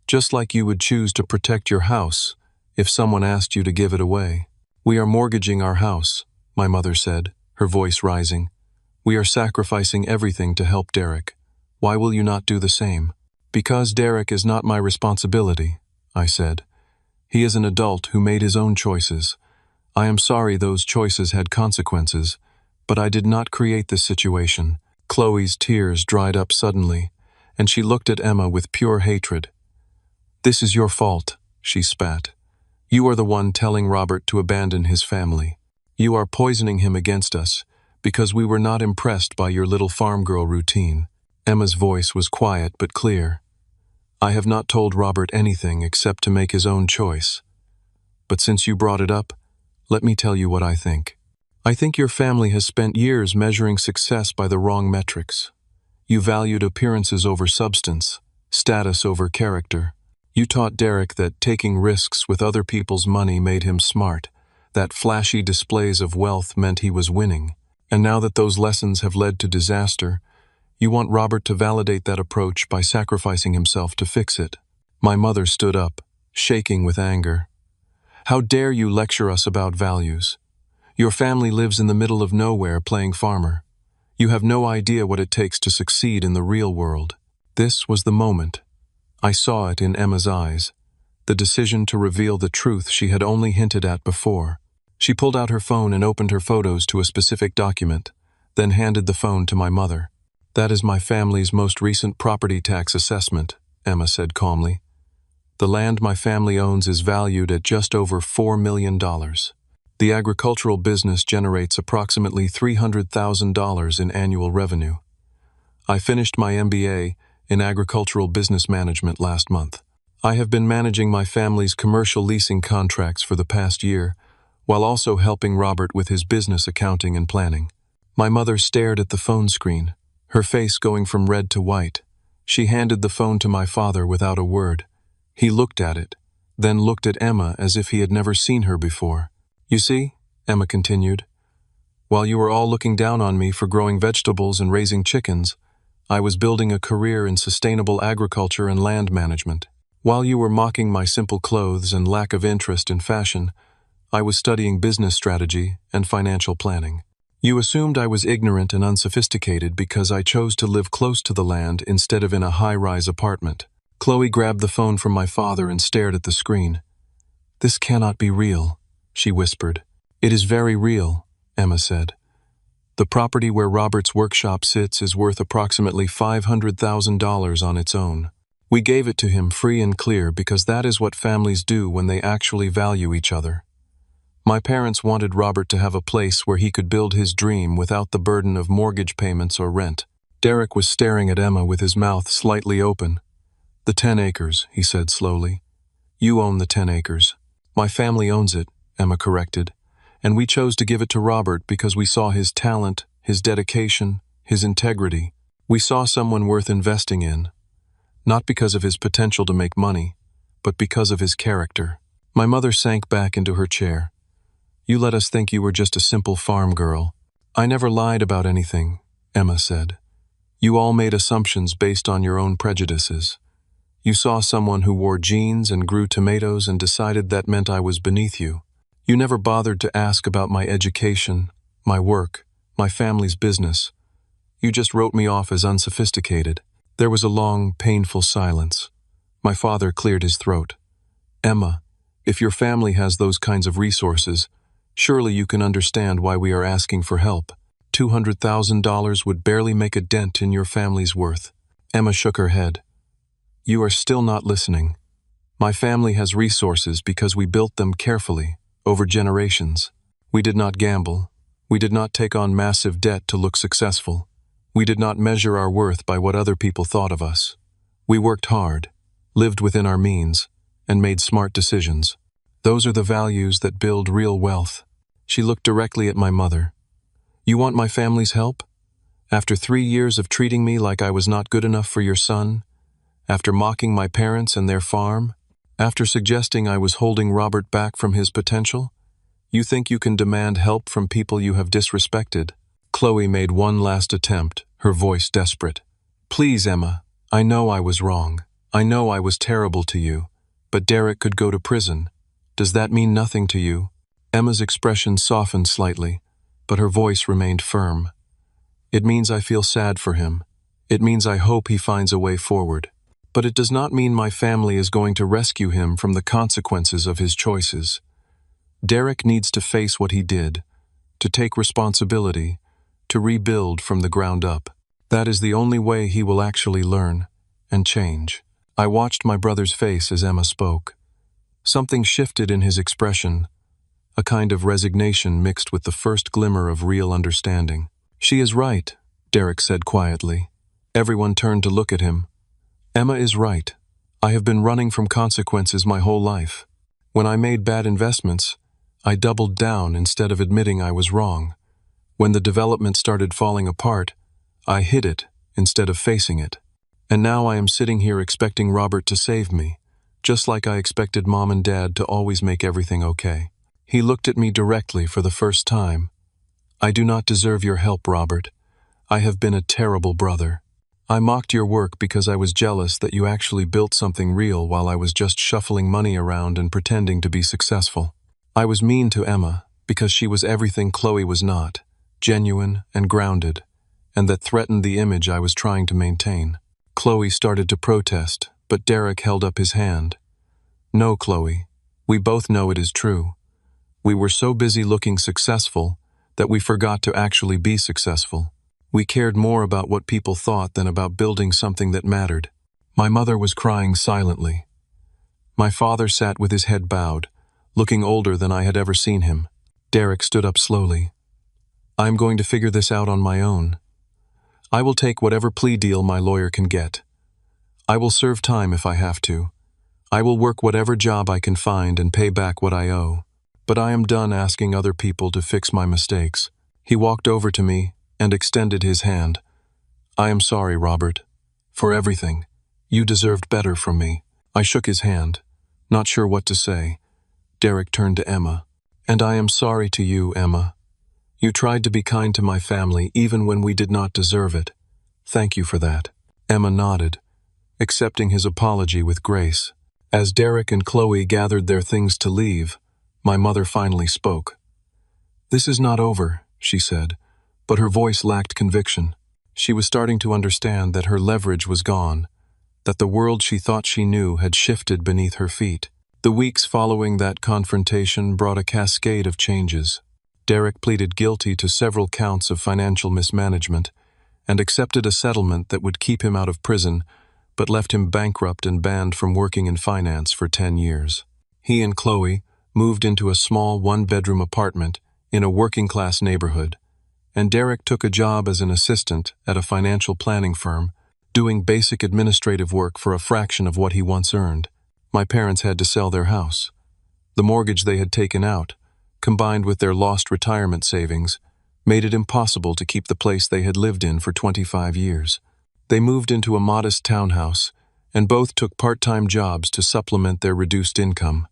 "Just like you would choose to protect your house if someone asked you to give it away." "We are mortgaging our house," my mother said, her voice rising. "We are sacrificing everything to help Derek. Why will you not do the same?" "Because Derek is not my responsibility," I said. "He is an adult who made his own choices. I am sorry those choices had consequences, but I did not create this situation." Chloe's tears dried up suddenly, and she looked at Emma with pure hatred. "This is your fault," she spat. "You are the one telling Robert to abandon his family. You are poisoning him against us, because we were not impressed by your little farm girl routine." Emma's voice was quiet but clear. "I have not told Robert anything except to make his own choice. But since you brought it up, let me tell you what I think. I think your family has spent years measuring success by the wrong metrics. You valued appearances over substance, status over character. You taught Derek that taking risks with other people's money made him smart, that flashy displays of wealth meant he was winning. And now that those lessons have led to disaster, you want Robert to validate that approach by sacrificing himself to fix it." My mother stood up, shaking with anger. "How dare you lecture us about values? Your family lives in the middle of nowhere playing farmer. You have no idea what it takes to succeed in the real world." This was the moment. I saw it in Emma's eyes, the decision to reveal the truth she had only hinted at before. She pulled out her phone and opened her photos to a specific document, then handed the phone to my mother. "That is my family's most recent property tax assessment," Emma said calmly. "The land my family owns is valued at just over $4 million. The agricultural business generates approximately $300,000 in annual revenue. I finished my MBA in agricultural business management last month. I have been managing my family's commercial leasing contracts for the past year, while also helping Robert with his business accounting and planning. My mother stared at the phone screen, her face going from red to white. She handed the phone to my father without a word. He looked at it, then looked at Emma as if he had never seen her before. "You see," Emma continued, "while you were all looking down on me for growing vegetables and raising chickens, I was building a career in sustainable agriculture and land management. While you were mocking my simple clothes and lack of interest in fashion, I was studying business strategy and financial planning. You assumed I was ignorant and unsophisticated because I chose to live close to the land instead of in a high-rise apartment." Chloe grabbed the phone from my father and stared at the screen. "This cannot be real," she whispered. "It is very real," Emma said. "The property where Robert's workshop sits is worth approximately $500,000 on its own. We gave it to him free and clear because that is what families do when they actually value each other. My parents wanted Robert to have a place where he could build his dream without the burden of mortgage payments or rent." Derek was staring at Emma with his mouth slightly open. "The 10 acres, he said slowly. "You own the 10 acres. My family owns it," Emma corrected, "and we chose to give it to Robert because we saw his talent, his dedication, his integrity. We saw someone worth investing in, not because of his potential to make money, but because of his character." My mother sank back into her chair. "You let us think you were just a simple farm girl." "I never lied about anything," Emma said. "You all made assumptions based on your own prejudices. You saw someone who wore jeans and grew tomatoes and decided that meant I was beneath you. You never bothered to ask about my education, my work, my family's business. You just wrote me off as unsophisticated." There was a long, painful silence. My father cleared his throat. "Emma, if your family has those kinds of resources, surely you can understand why we are asking for help. $200,000 would barely make a dent in your family's worth." Emma shook her head. "You are still not listening. My family has resources because we built them carefully, over generations. We did not gamble. We did not take on massive debt to look successful. We did not measure our worth by what other people thought of us. We worked hard, lived within our means, and made smart decisions. Those are the values that build real wealth." She looked directly at my mother. "You want my family's help? After 3 years of treating me like I was not good enough for your son? After mocking my parents and their farm? After suggesting I was holding Robert back from his potential? You think you can demand help from people you have disrespected?" Chloe made one last attempt, her voice desperate. "Please, Emma, I know I was wrong. I know I was terrible to you. But Derek could go to prison. Does that mean nothing to you?" Emma's expression softened slightly, but her voice remained firm. "It means I feel sad for him. It means I hope he finds a way forward. But it does not mean my family is going to rescue him from the consequences of his choices. Derek needs to face what he did, to take responsibility, to rebuild from the ground up. That is the only way he will actually learn and change." I watched my brother's face as Emma spoke. Something shifted in his expression, a kind of resignation mixed with the first glimmer of real understanding. "She is right," Derek said quietly. Everyone turned to look at him. "Emma is right. I have been running from consequences my whole life. When I made bad investments, I doubled down instead of admitting I was wrong. When the development started falling apart, I hid it instead of facing it. And now I am sitting here expecting Robert to save me, just like I expected Mom and Dad to always make everything okay." He looked at me directly for the first time. "I do not deserve your help, Robert. I have been a terrible brother. I mocked your work because I was jealous that you actually built something real while I was just shuffling money around and pretending to be successful. I was mean to Emma because she was everything Chloe was not, genuine and grounded, and that threatened the image I was trying to maintain." Chloe started to protest, but Derek held up his hand. "No, Chloe, we both know it is true. We were so busy looking successful that we forgot to actually be successful. We cared more about what people thought than about building something that mattered." My mother was crying silently. My father sat with his head bowed, looking older than I had ever seen him. Derek stood up slowly. "I am going to figure this out on my own. I will take whatever plea deal my lawyer can get. I will serve time if I have to. I will work whatever job I can find and pay back what I owe. but I am done asking other people to fix my mistakes. He walked over to me and extended his hand. I am sorry, Robert. For everything. You deserved better from me. I shook his hand, not sure what to say. Derek turned to Emma. And I am sorry to you, Emma. You tried to be kind to my family even when we did not deserve it. Thank you for that. Emma nodded, accepting his apology with grace. As Derek and Chloe gathered their things to leave, my mother finally spoke. This is not over, she said, but her voice lacked conviction. She was starting to understand that her leverage was gone, that the world she thought she knew had shifted beneath her feet. The weeks following that confrontation brought a cascade of changes. Derek pleaded guilty to several counts of financial mismanagement and accepted a settlement that would keep him out of prison, but left him bankrupt and banned from working in finance for 10 years. He and Chloe moved into a small one-bedroom apartment in a working-class neighborhood, and Derek took a job as an assistant at a financial planning firm, doing basic administrative work for a fraction of what he once earned. My parents had to sell their house. The mortgage they had taken out, combined with their lost retirement savings, made it impossible to keep the place they had lived in for 25 years. They moved into a modest townhouse, and both took part-time jobs to supplement their reduced income.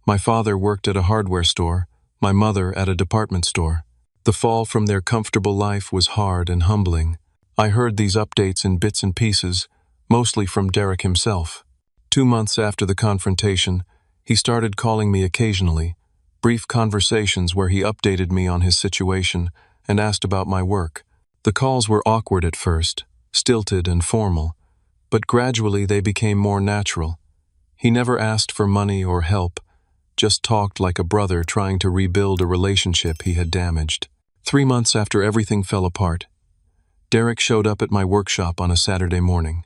My father worked at a hardware store, my mother at a department store. The fall from their comfortable life was hard and humbling. I heard these updates in bits and pieces, mostly from Derek himself. 2 months after the confrontation, he started calling me occasionally, brief conversations where he updated me on his situation and asked about my work. The calls were awkward at first, stilted and formal, but gradually they became more natural. He never asked for money or help, just talked like a brother trying to rebuild a relationship he had damaged. 3 months after everything fell apart, Derek showed up at my workshop on a Saturday morning.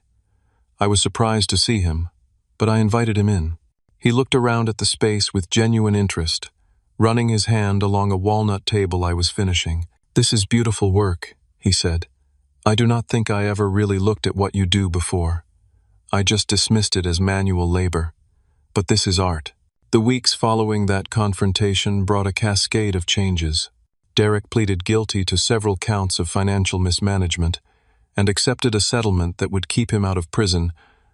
I was surprised to see him, but I invited him in. He looked around at the space with genuine interest, running his hand along a walnut table I was finishing. "This is beautiful work," he said. "I do not think I ever really looked at what you do before. I just dismissed it as manual labor. But this is art." The weeks following that confrontation brought a cascade of changes. Derek pleaded guilty to several counts of financial mismanagement and accepted a settlement that would keep him out of prison,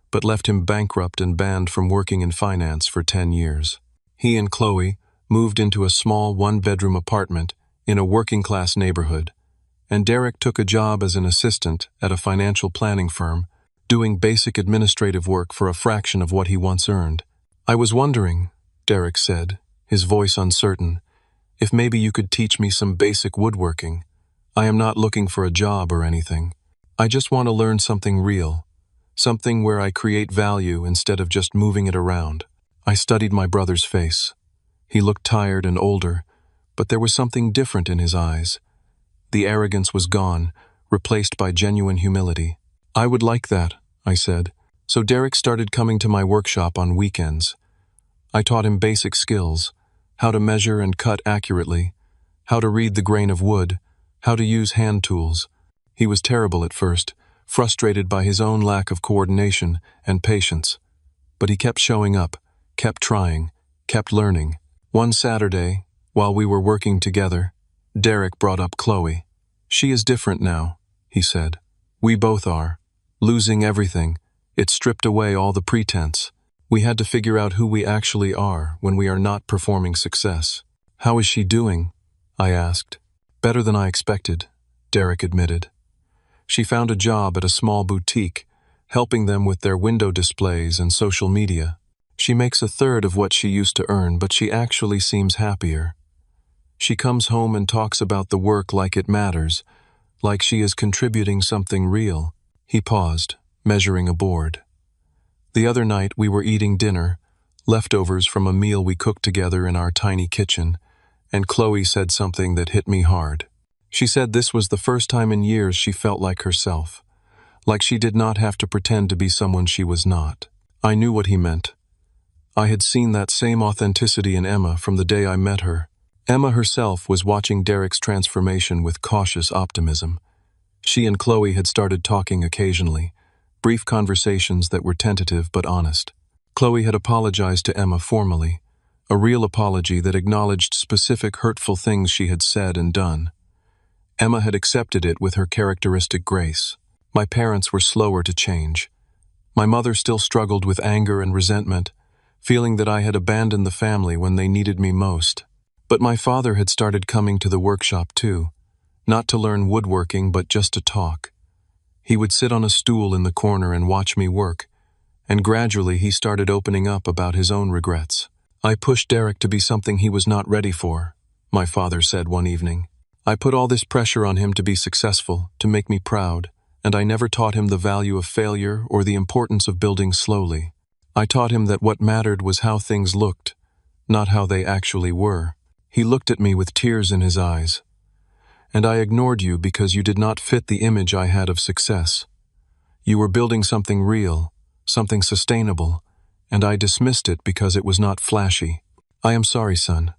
but left him bankrupt and banned from working in finance for 10 years. He and Chloe moved into a small one-bedroom apartment in a working-class neighborhood, and Derek took a job as an assistant at a financial planning firm, doing basic administrative work for a fraction of what he once earned. "I was wondering," Derek said, his voice uncertain, "if maybe you could teach me some basic woodworking. I am not looking for a job or anything. I just want to learn something real, something where I create value instead of just moving it around." I studied my brother's face. He looked tired and older, but there was something different in his eyes. The arrogance was gone, replaced by genuine humility. "I would like that," I said. So Derek started coming to my workshop on weekends. I taught him basic skills: how to measure and cut accurately, how to read the grain of wood, how to use hand tools. He was terrible at first, frustrated by his own lack of coordination and patience. But he kept showing up, kept trying, kept learning. One Saturday, while we were working together, Derek brought up Chloe. "She is different now," he said. "We both are. Losing everything. It stripped away all the pretense. We had to figure out who we actually are when we are not performing success." "How is she doing?" I asked. "Better than I expected," Derek admitted. "She found a job at a small boutique, helping them with their window displays and social media. She makes a third of what she used to earn, but she actually seems happier. She comes home and talks about the work like it matters, like she is contributing something real." He paused, measuring a board. "The other night we were eating dinner, leftovers from a meal we cooked together in our tiny kitchen, and Chloe said something that hit me hard. She said this was the first time in years she felt like herself, like she did not have to pretend to be someone she was not. I knew what he meant. I had seen that same authenticity in Emma from the day I met her. Emma herself was watching Derek's transformation with cautious optimism. She and Chloe had started talking occasionally, brief conversations that were tentative but honest. Chloe had apologized to Emma formally, a real apology that acknowledged specific hurtful things she had said and done. Emma had accepted it with her characteristic grace. My parents were slower to change. My mother still struggled with anger and resentment, feeling that I had abandoned the family when they needed me most. But my father had started coming to the workshop too, not to learn woodworking but just to talk. He would sit on a stool in the corner and watch me work, and gradually he started opening up about his own regrets. "I pushed Derek to be something he was not ready for," my father said one evening. "I put all this pressure on him to be successful, to make me proud, and I never taught him the value of failure or the importance of building slowly. I taught him that what mattered was how things looked, not how they actually were." He looked at me with tears in his eyes. "And I ignored you because you did not fit the image I had of success. You were building something real, something sustainable, and I dismissed it because it was not flashy. I am sorry, son.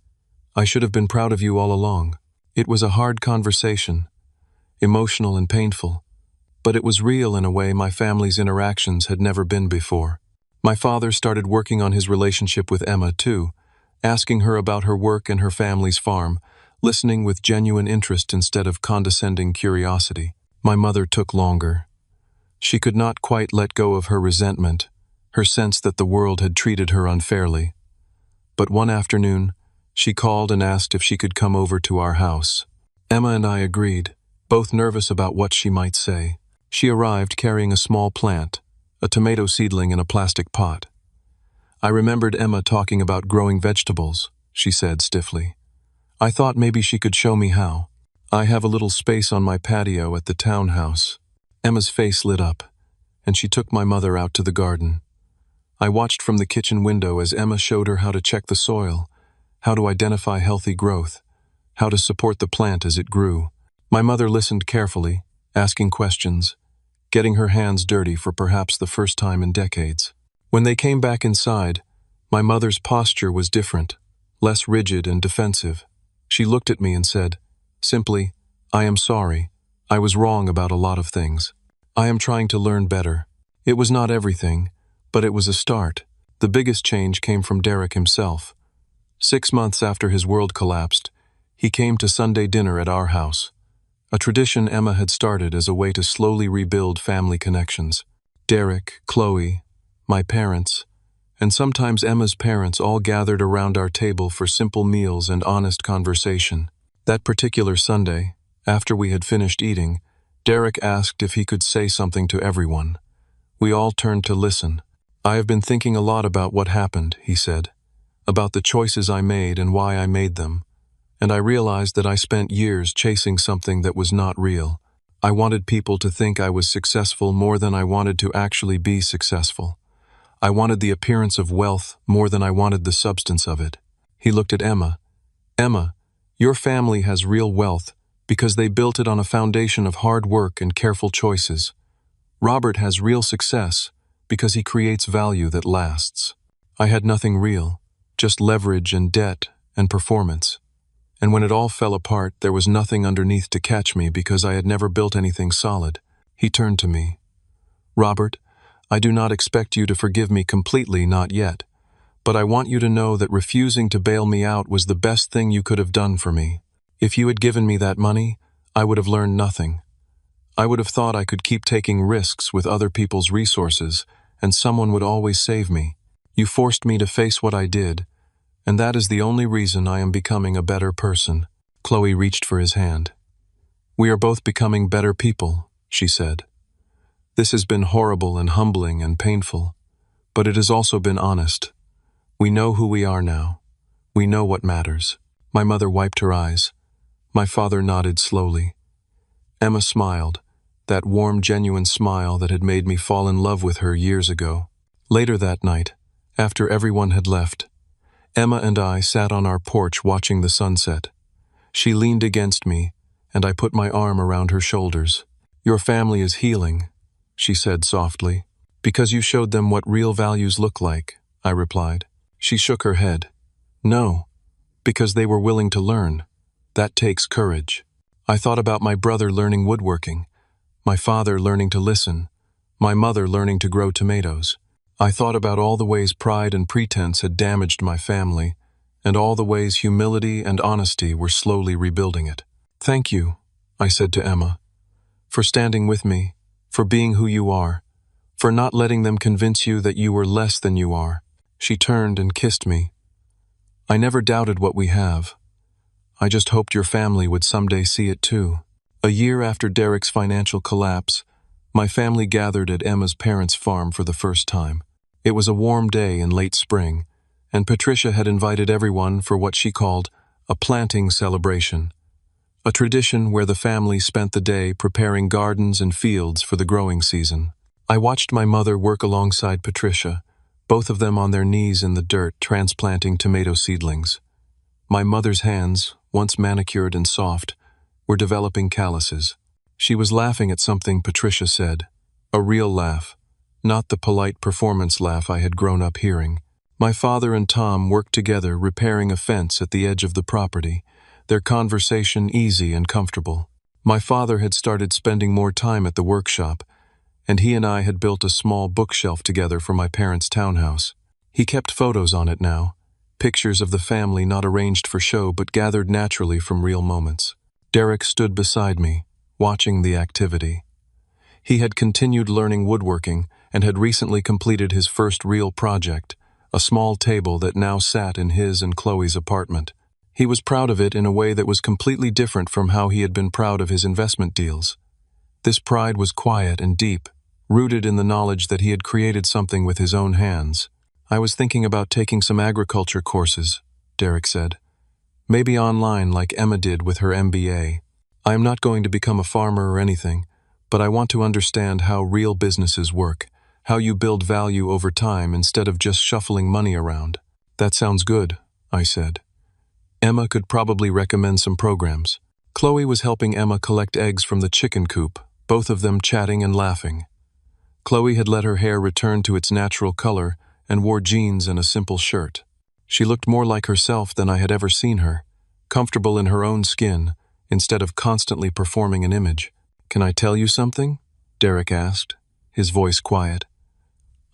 I should have been proud of you all along." It was a hard conversation, emotional and painful, but it was real in a way my family's interactions had never been before. My father started working on his relationship with Emma too, asking her about her work and her family's farm, listening with genuine interest instead of condescending curiosity. My mother took longer. She could not quite let go of her resentment, her sense that the world had treated her unfairly. But one afternoon, she called and asked if she could come over to our house. Emma and I agreed, both nervous about what she might say. She arrived carrying a small plant, a tomato seedling in a plastic pot. "I remembered Emma talking about growing vegetables," she said stiffly. "I thought maybe she could show me how. I have a little space on my patio at the townhouse." Emma's face lit up, and she took my mother out to the garden. I watched from the kitchen window as Emma showed her how to check the soil, how to identify healthy growth, how to support the plant as it grew. My mother listened carefully, asking questions, getting her hands dirty for perhaps the first time in decades. When they came back inside, my mother's posture was different, less rigid and defensive. She looked at me and said, simply, "I am sorry. I was wrong about a lot of things. I am trying to learn better." It was not everything, but it was a start. The biggest change came from Derek himself. 6 months after his world collapsed, he came to Sunday dinner at our house, a tradition Emma had started as a way to slowly rebuild family connections. Derek, Chloe, my parents, and sometimes Emma's parents all gathered around our table for simple meals and honest conversation. That particular Sunday, after we had finished eating, Derek asked if he could say something to everyone. We all turned to listen. "I have been thinking a lot about what happened," he said, "about the choices I made and why I made them. And I realized that I spent years chasing something that was not real. I wanted people to think I was successful more than I wanted to actually be successful. I wanted the appearance of wealth more than I wanted the substance of it." He looked at Emma. "Emma, your family has real wealth because they built it on a foundation of hard work and careful choices. Robert has real success because he creates value that lasts. I had nothing real, just leverage and debt and performance. And when it all fell apart, there was nothing underneath to catch me because I had never built anything solid." He turned to me. "Robert, I do not expect you to forgive me completely, not yet. But I want you to know that refusing to bail me out was the best thing you could have done for me. If you had given me that money, I would have learned nothing. I would have thought I could keep taking risks with other people's resources, and someone would always save me. You forced me to face what I did, and that is the only reason I am becoming a better person." Chloe reached for his hand. "We are both becoming better people," she said. "This has been horrible and humbling and painful, but it has also been honest. We know who we are now. We know what matters." My mother wiped her eyes. My father nodded slowly. Emma smiled, that warm, genuine smile that had made me fall in love with her years ago. Later that night, after everyone had left, Emma and I sat on our porch watching the sunset. She leaned against me, and I put my arm around her shoulders. "Your family is healing," she said softly. "Because you showed them what real values look like," I replied. She shook her head. "No, because they were willing to learn. That takes courage." I thought about my brother learning woodworking, my father learning to listen, my mother learning to grow tomatoes. I thought about all the ways pride and pretense had damaged my family, and all the ways humility and honesty were slowly rebuilding it. "Thank you," I said to Emma, "for standing with me, for being who you are, for not letting them convince you that you were less than you are." She turned and kissed me. "I never doubted what we have. I just hoped your family would someday see it too." A year after Derek's financial collapse, my family gathered at Emma's parents' farm for the first time. It was a warm day in late spring, and Patricia had invited everyone for what she called a planting celebration, a tradition where the family spent the day preparing gardens and fields for the growing season. I watched my mother work alongside Patricia, both of them on their knees in the dirt transplanting tomato seedlings. My mother's hands, once manicured and soft, were developing calluses. She was laughing at something Patricia said, a real laugh, not the polite performance laugh I had grown up hearing. My father and Tom worked together repairing a fence at the edge of the property, their conversation easy and comfortable. My father had started spending more time at the workshop, and he and I had built a small bookshelf together for my parents' townhouse. He kept photos on it now, pictures of the family not arranged for show but gathered naturally from real moments. Derek stood beside me, watching the activity. He had continued learning woodworking and had recently completed his first real project, a small table that now sat in his and Chloe's apartment. He was proud of it in a way that was completely different from how he had been proud of his investment deals. This pride was quiet and deep, rooted in the knowledge that he had created something with his own hands. "I was thinking about taking some agriculture courses," Derek said. "Maybe online like Emma did with her MBA. I am not going to become a farmer or anything, but I want to understand how real businesses work, how you build value over time instead of just shuffling money around." "That sounds good," I said. Emma could probably recommend some programs. Chloe was helping Emma collect eggs from the chicken coop, both of them chatting and laughing. Chloe had let her hair return to its natural color and wore jeans and a simple shirt. She looked more like herself than I had ever seen her, comfortable in her own skin, instead of constantly performing an image. "Can I tell you something?" Derek asked, his voice quiet.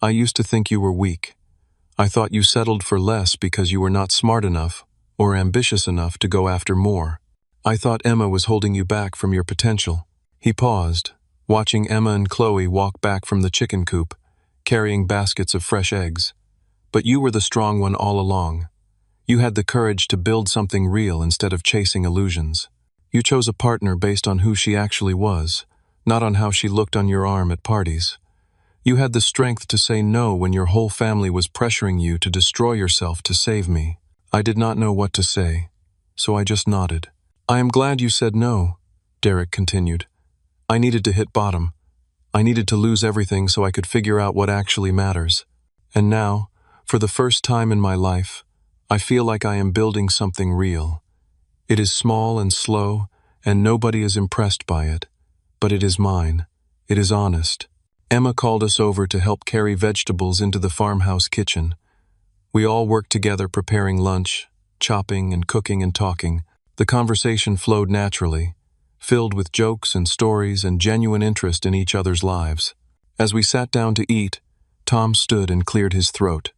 "I used to think you were weak. I thought you settled for less because you were not smart enough or ambitious enough to go after more. I thought Emma was holding you back from your potential." He paused, watching Emma and Chloe walk back from the chicken coop, carrying baskets of fresh eggs. "But you were the strong one all along. You had the courage to build something real instead of chasing illusions. You chose a partner based on who she actually was, not on how she looked on your arm at parties. You had the strength to say no when your whole family was pressuring you to destroy yourself to save me." I did not know what to say, so I just nodded. "I am glad you said no," Derek continued. "I needed to hit bottom. I needed to lose everything so I could figure out what actually matters. And now, for the first time in my life, I feel like I am building something real. It is small and slow, and nobody is impressed by it. But it is mine. It is honest." Emma called us over to help carry vegetables into the farmhouse kitchen. We all worked together preparing lunch, chopping and cooking and talking. The conversation flowed naturally, filled with jokes and stories and genuine interest in each other's lives. As we sat down to eat, Tom stood and cleared his throat.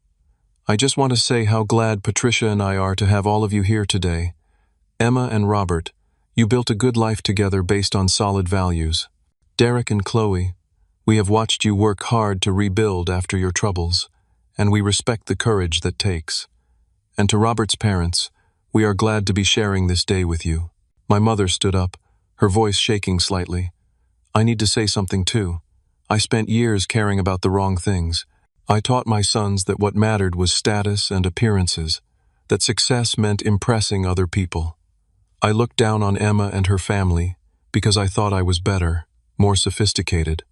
"I just want to say how glad Patricia and I are to have all of you here today. Emma and Robert, you built a good life together based on solid values. Derek and Chloe, we have watched you work hard to rebuild after your troubles, and we respect the courage that takes. And to Robert's parents, we are glad to be sharing this day with you." My mother stood up, her voice shaking slightly. "I need to say something too. I spent years caring about the wrong things. I taught my sons that what mattered was status and appearances, that success meant impressing other people. I looked down on Emma and her family because I thought I was better, more sophisticated,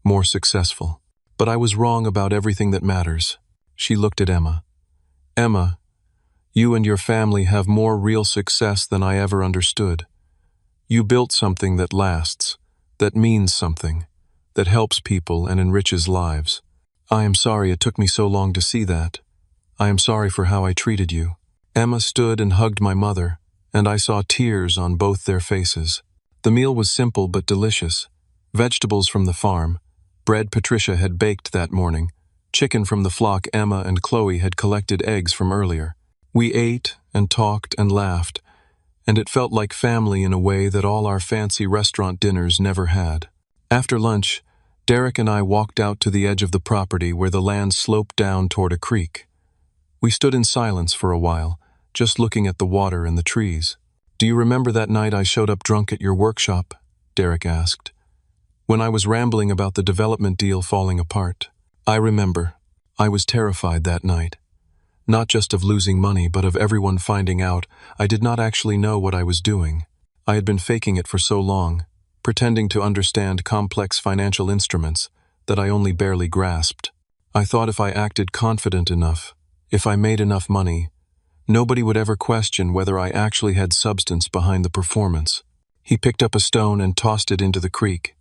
more successful. But I was wrong about everything that matters." She looked at Emma. "Emma, you and your family have more real success than I ever understood. You built something that lasts, that means something, that helps people and enriches lives. I am sorry it took me so long to see that. I am sorry for how I treated you." Emma stood and hugged my mother, and I saw tears on both their faces. The meal was simple but delicious. Vegetables from the farm, bread Patricia had baked that morning, chicken from the flock Emma and Chloe had collected eggs from earlier. We ate and talked and laughed, and it felt like family in a way that all our fancy restaurant dinners never had. After lunch, Derek and I walked out to the edge of the property where the land sloped down toward a creek. We stood in silence for a while, just looking at the water and the trees. "Do you remember that night I showed up drunk at your workshop?" Derek asked. "When I was rambling about the development deal falling apart." "I remember. I was terrified that night. Not just of losing money, but of everyone finding out I did not actually know what I was doing. I had been faking it for so long, pretending to understand complex financial instruments that I only barely grasped. I thought if I acted confident enough, if I made enough money, nobody would ever question whether I actually had substance behind the performance." He picked up a stone and tossed it into the creek.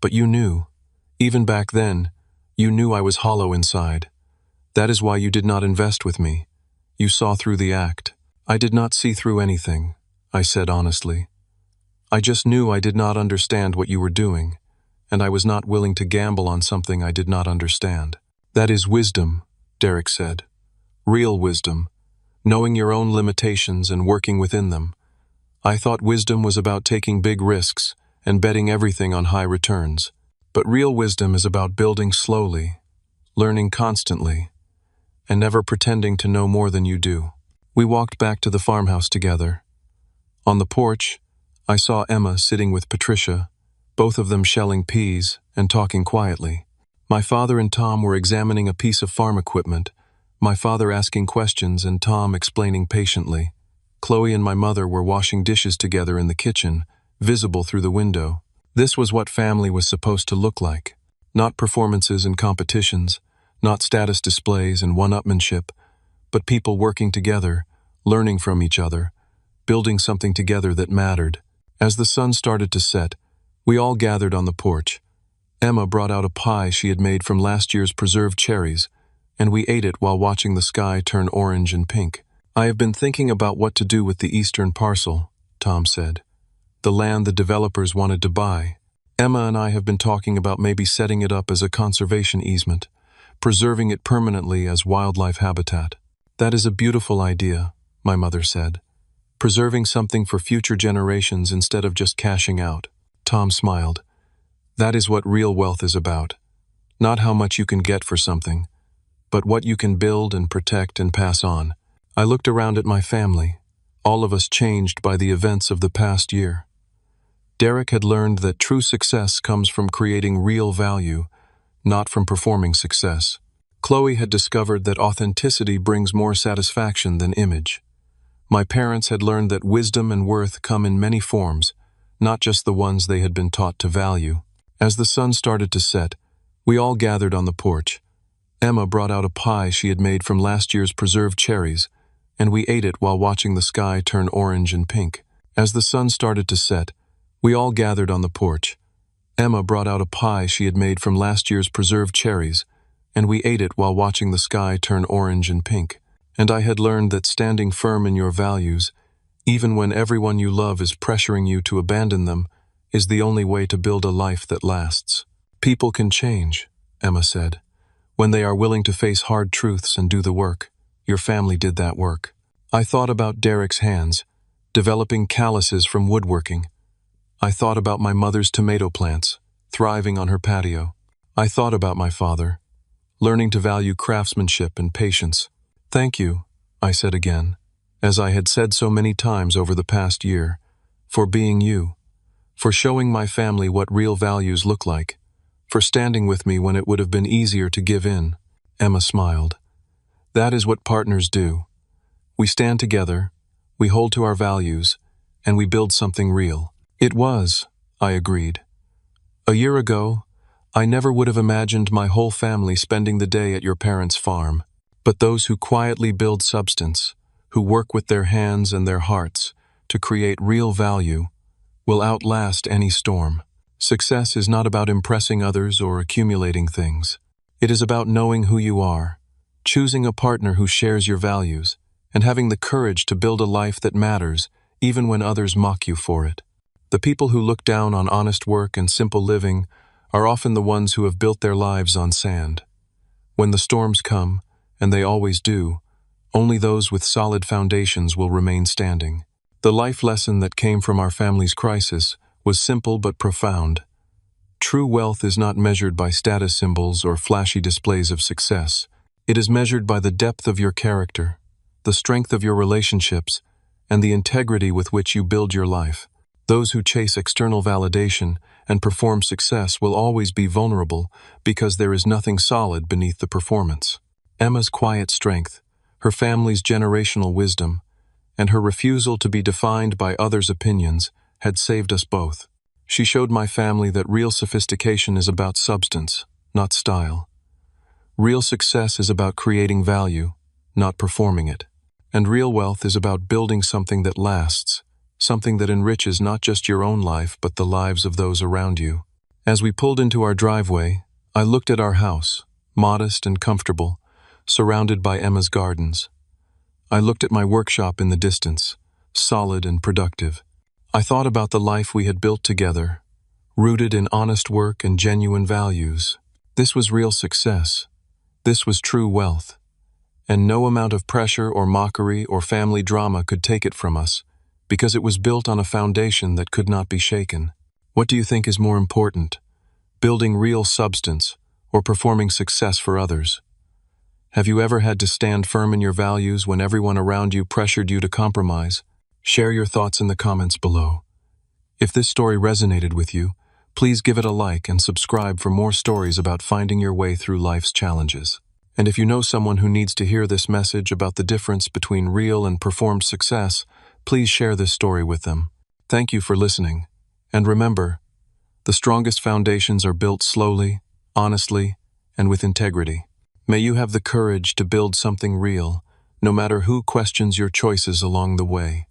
"But you knew. Even back then, you knew I was hollow inside. That is why you did not invest with me. You saw through the act." "I did not see through anything," I said honestly. "I just knew I did not understand what you were doing, and I was not willing to gamble on something I did not understand." "That is wisdom," Derek said. "Real wisdom, knowing your own limitations and working within them. I thought wisdom was about taking big risks and betting everything on high returns. But real wisdom is about building slowly, learning constantly, and never pretending to know more than you do." We walked back to the farmhouse together. On the porch, I saw Emma sitting with Patricia, both of them shelling peas and talking quietly. My father and Tom were examining a piece of farm equipment, my father asking questions and Tom explaining patiently. Chloe and my mother were washing dishes together in the kitchen, visible through the window. This was what family was supposed to look like. Not performances and competitions, not status displays and one-upmanship, but people working together, learning from each other, building something together that mattered. As the sun started to set, we all gathered on the porch. Emma brought out a pie she had made from last year's preserved cherries, and we ate it while watching the sky turn orange and pink. "I have been thinking about what to do with the eastern parcel," Tom said. "The land the developers wanted to buy. Emma and I have been talking about maybe setting it up as a conservation easement, preserving it permanently as wildlife habitat." "That is a beautiful idea," my mother said. "Preserving something for future generations instead of just cashing out." Tom smiled. "That is what real wealth is about. Not how much you can get for something, but what you can build and protect and pass on." I looked around at my family, all of us changed by the events of the past year. Derek had learned that true success comes from creating real value, not from performing success. Chloe had discovered that authenticity brings more satisfaction than image. My parents had learned that wisdom and worth come in many forms, not just the ones they had been taught to value. As the sun started to set, we all gathered on the porch. Emma brought out a pie she had made from last year's preserved cherries, and we ate it while watching the sky turn orange and pink. As the sun started to set, we all gathered on the porch. Emma brought out a pie she had made from last year's preserved cherries, and we ate it while watching the sky turn orange and pink. And I had learned that standing firm in your values, even when everyone you love is pressuring you to abandon them, is the only way to build a life that lasts. "People can change," Emma said, "when they are willing to face hard truths and do the work. Your family did that work." I thought about Derek's hands, developing calluses from woodworking. I thought about my mother's tomato plants, thriving on her patio. I thought about my father, learning to value craftsmanship and patience. "Thank you," I said again, as I had said so many times over the past year, "for being you, for showing my family what real values look like, for standing with me when it would have been easier to give in." Emma smiled. "That is what partners do. We stand together, we hold to our values, and we build something real." "It was," I agreed. "A year ago, I never would have imagined my whole family spending the day at your parents' farm. But those who quietly build substance, who work with their hands and their hearts to create real value, will outlast any storm. Success is not about impressing others or accumulating things. It is about knowing who you are, choosing a partner who shares your values, and having the courage to build a life that matters even when others mock you for it. The people who look down on honest work and simple living are often the ones who have built their lives on sand. When the storms come, and they always do, Only those with solid foundations will remain standing. The life lesson that came from our family's crisis was simple but profound. True wealth is not measured by status symbols or flashy displays of success. It is measured by the depth of your character, the strength of your relationships, and the integrity with which you build your life. Those who chase external validation and perform success will always be vulnerable because there is nothing solid beneath the performance. Emma's quiet strength, her family's generational wisdom, and her refusal to be defined by others' opinions had saved us both. She showed my family that real sophistication is about substance, not style. Real success is about creating value, not performing it. And real wealth is about building something that lasts, something that enriches not just your own life but the lives of those around you. As we pulled into our driveway, I looked at our house, modest and comfortable, surrounded by Emma's gardens. I looked at my workshop in the distance, solid and productive. I thought about the life we had built together, rooted in honest work and genuine values. This was real success. This was true wealth. And no amount of pressure or mockery or family drama could take it from us, because it was built on a foundation that could not be shaken. What do you think is more important, building real substance or performing success for others? Have you ever had to stand firm in your values when everyone around you pressured you to compromise? Share your thoughts in the comments below. If this story resonated with you, please give it a like and subscribe for more stories about finding your way through life's challenges. And if you know someone who needs to hear this message about the difference between real and performed success, please share this story with them. Thank you for listening. And remember, the strongest foundations are built slowly, honestly, and with integrity. May you have the courage to build something real, no matter who questions your choices along the way.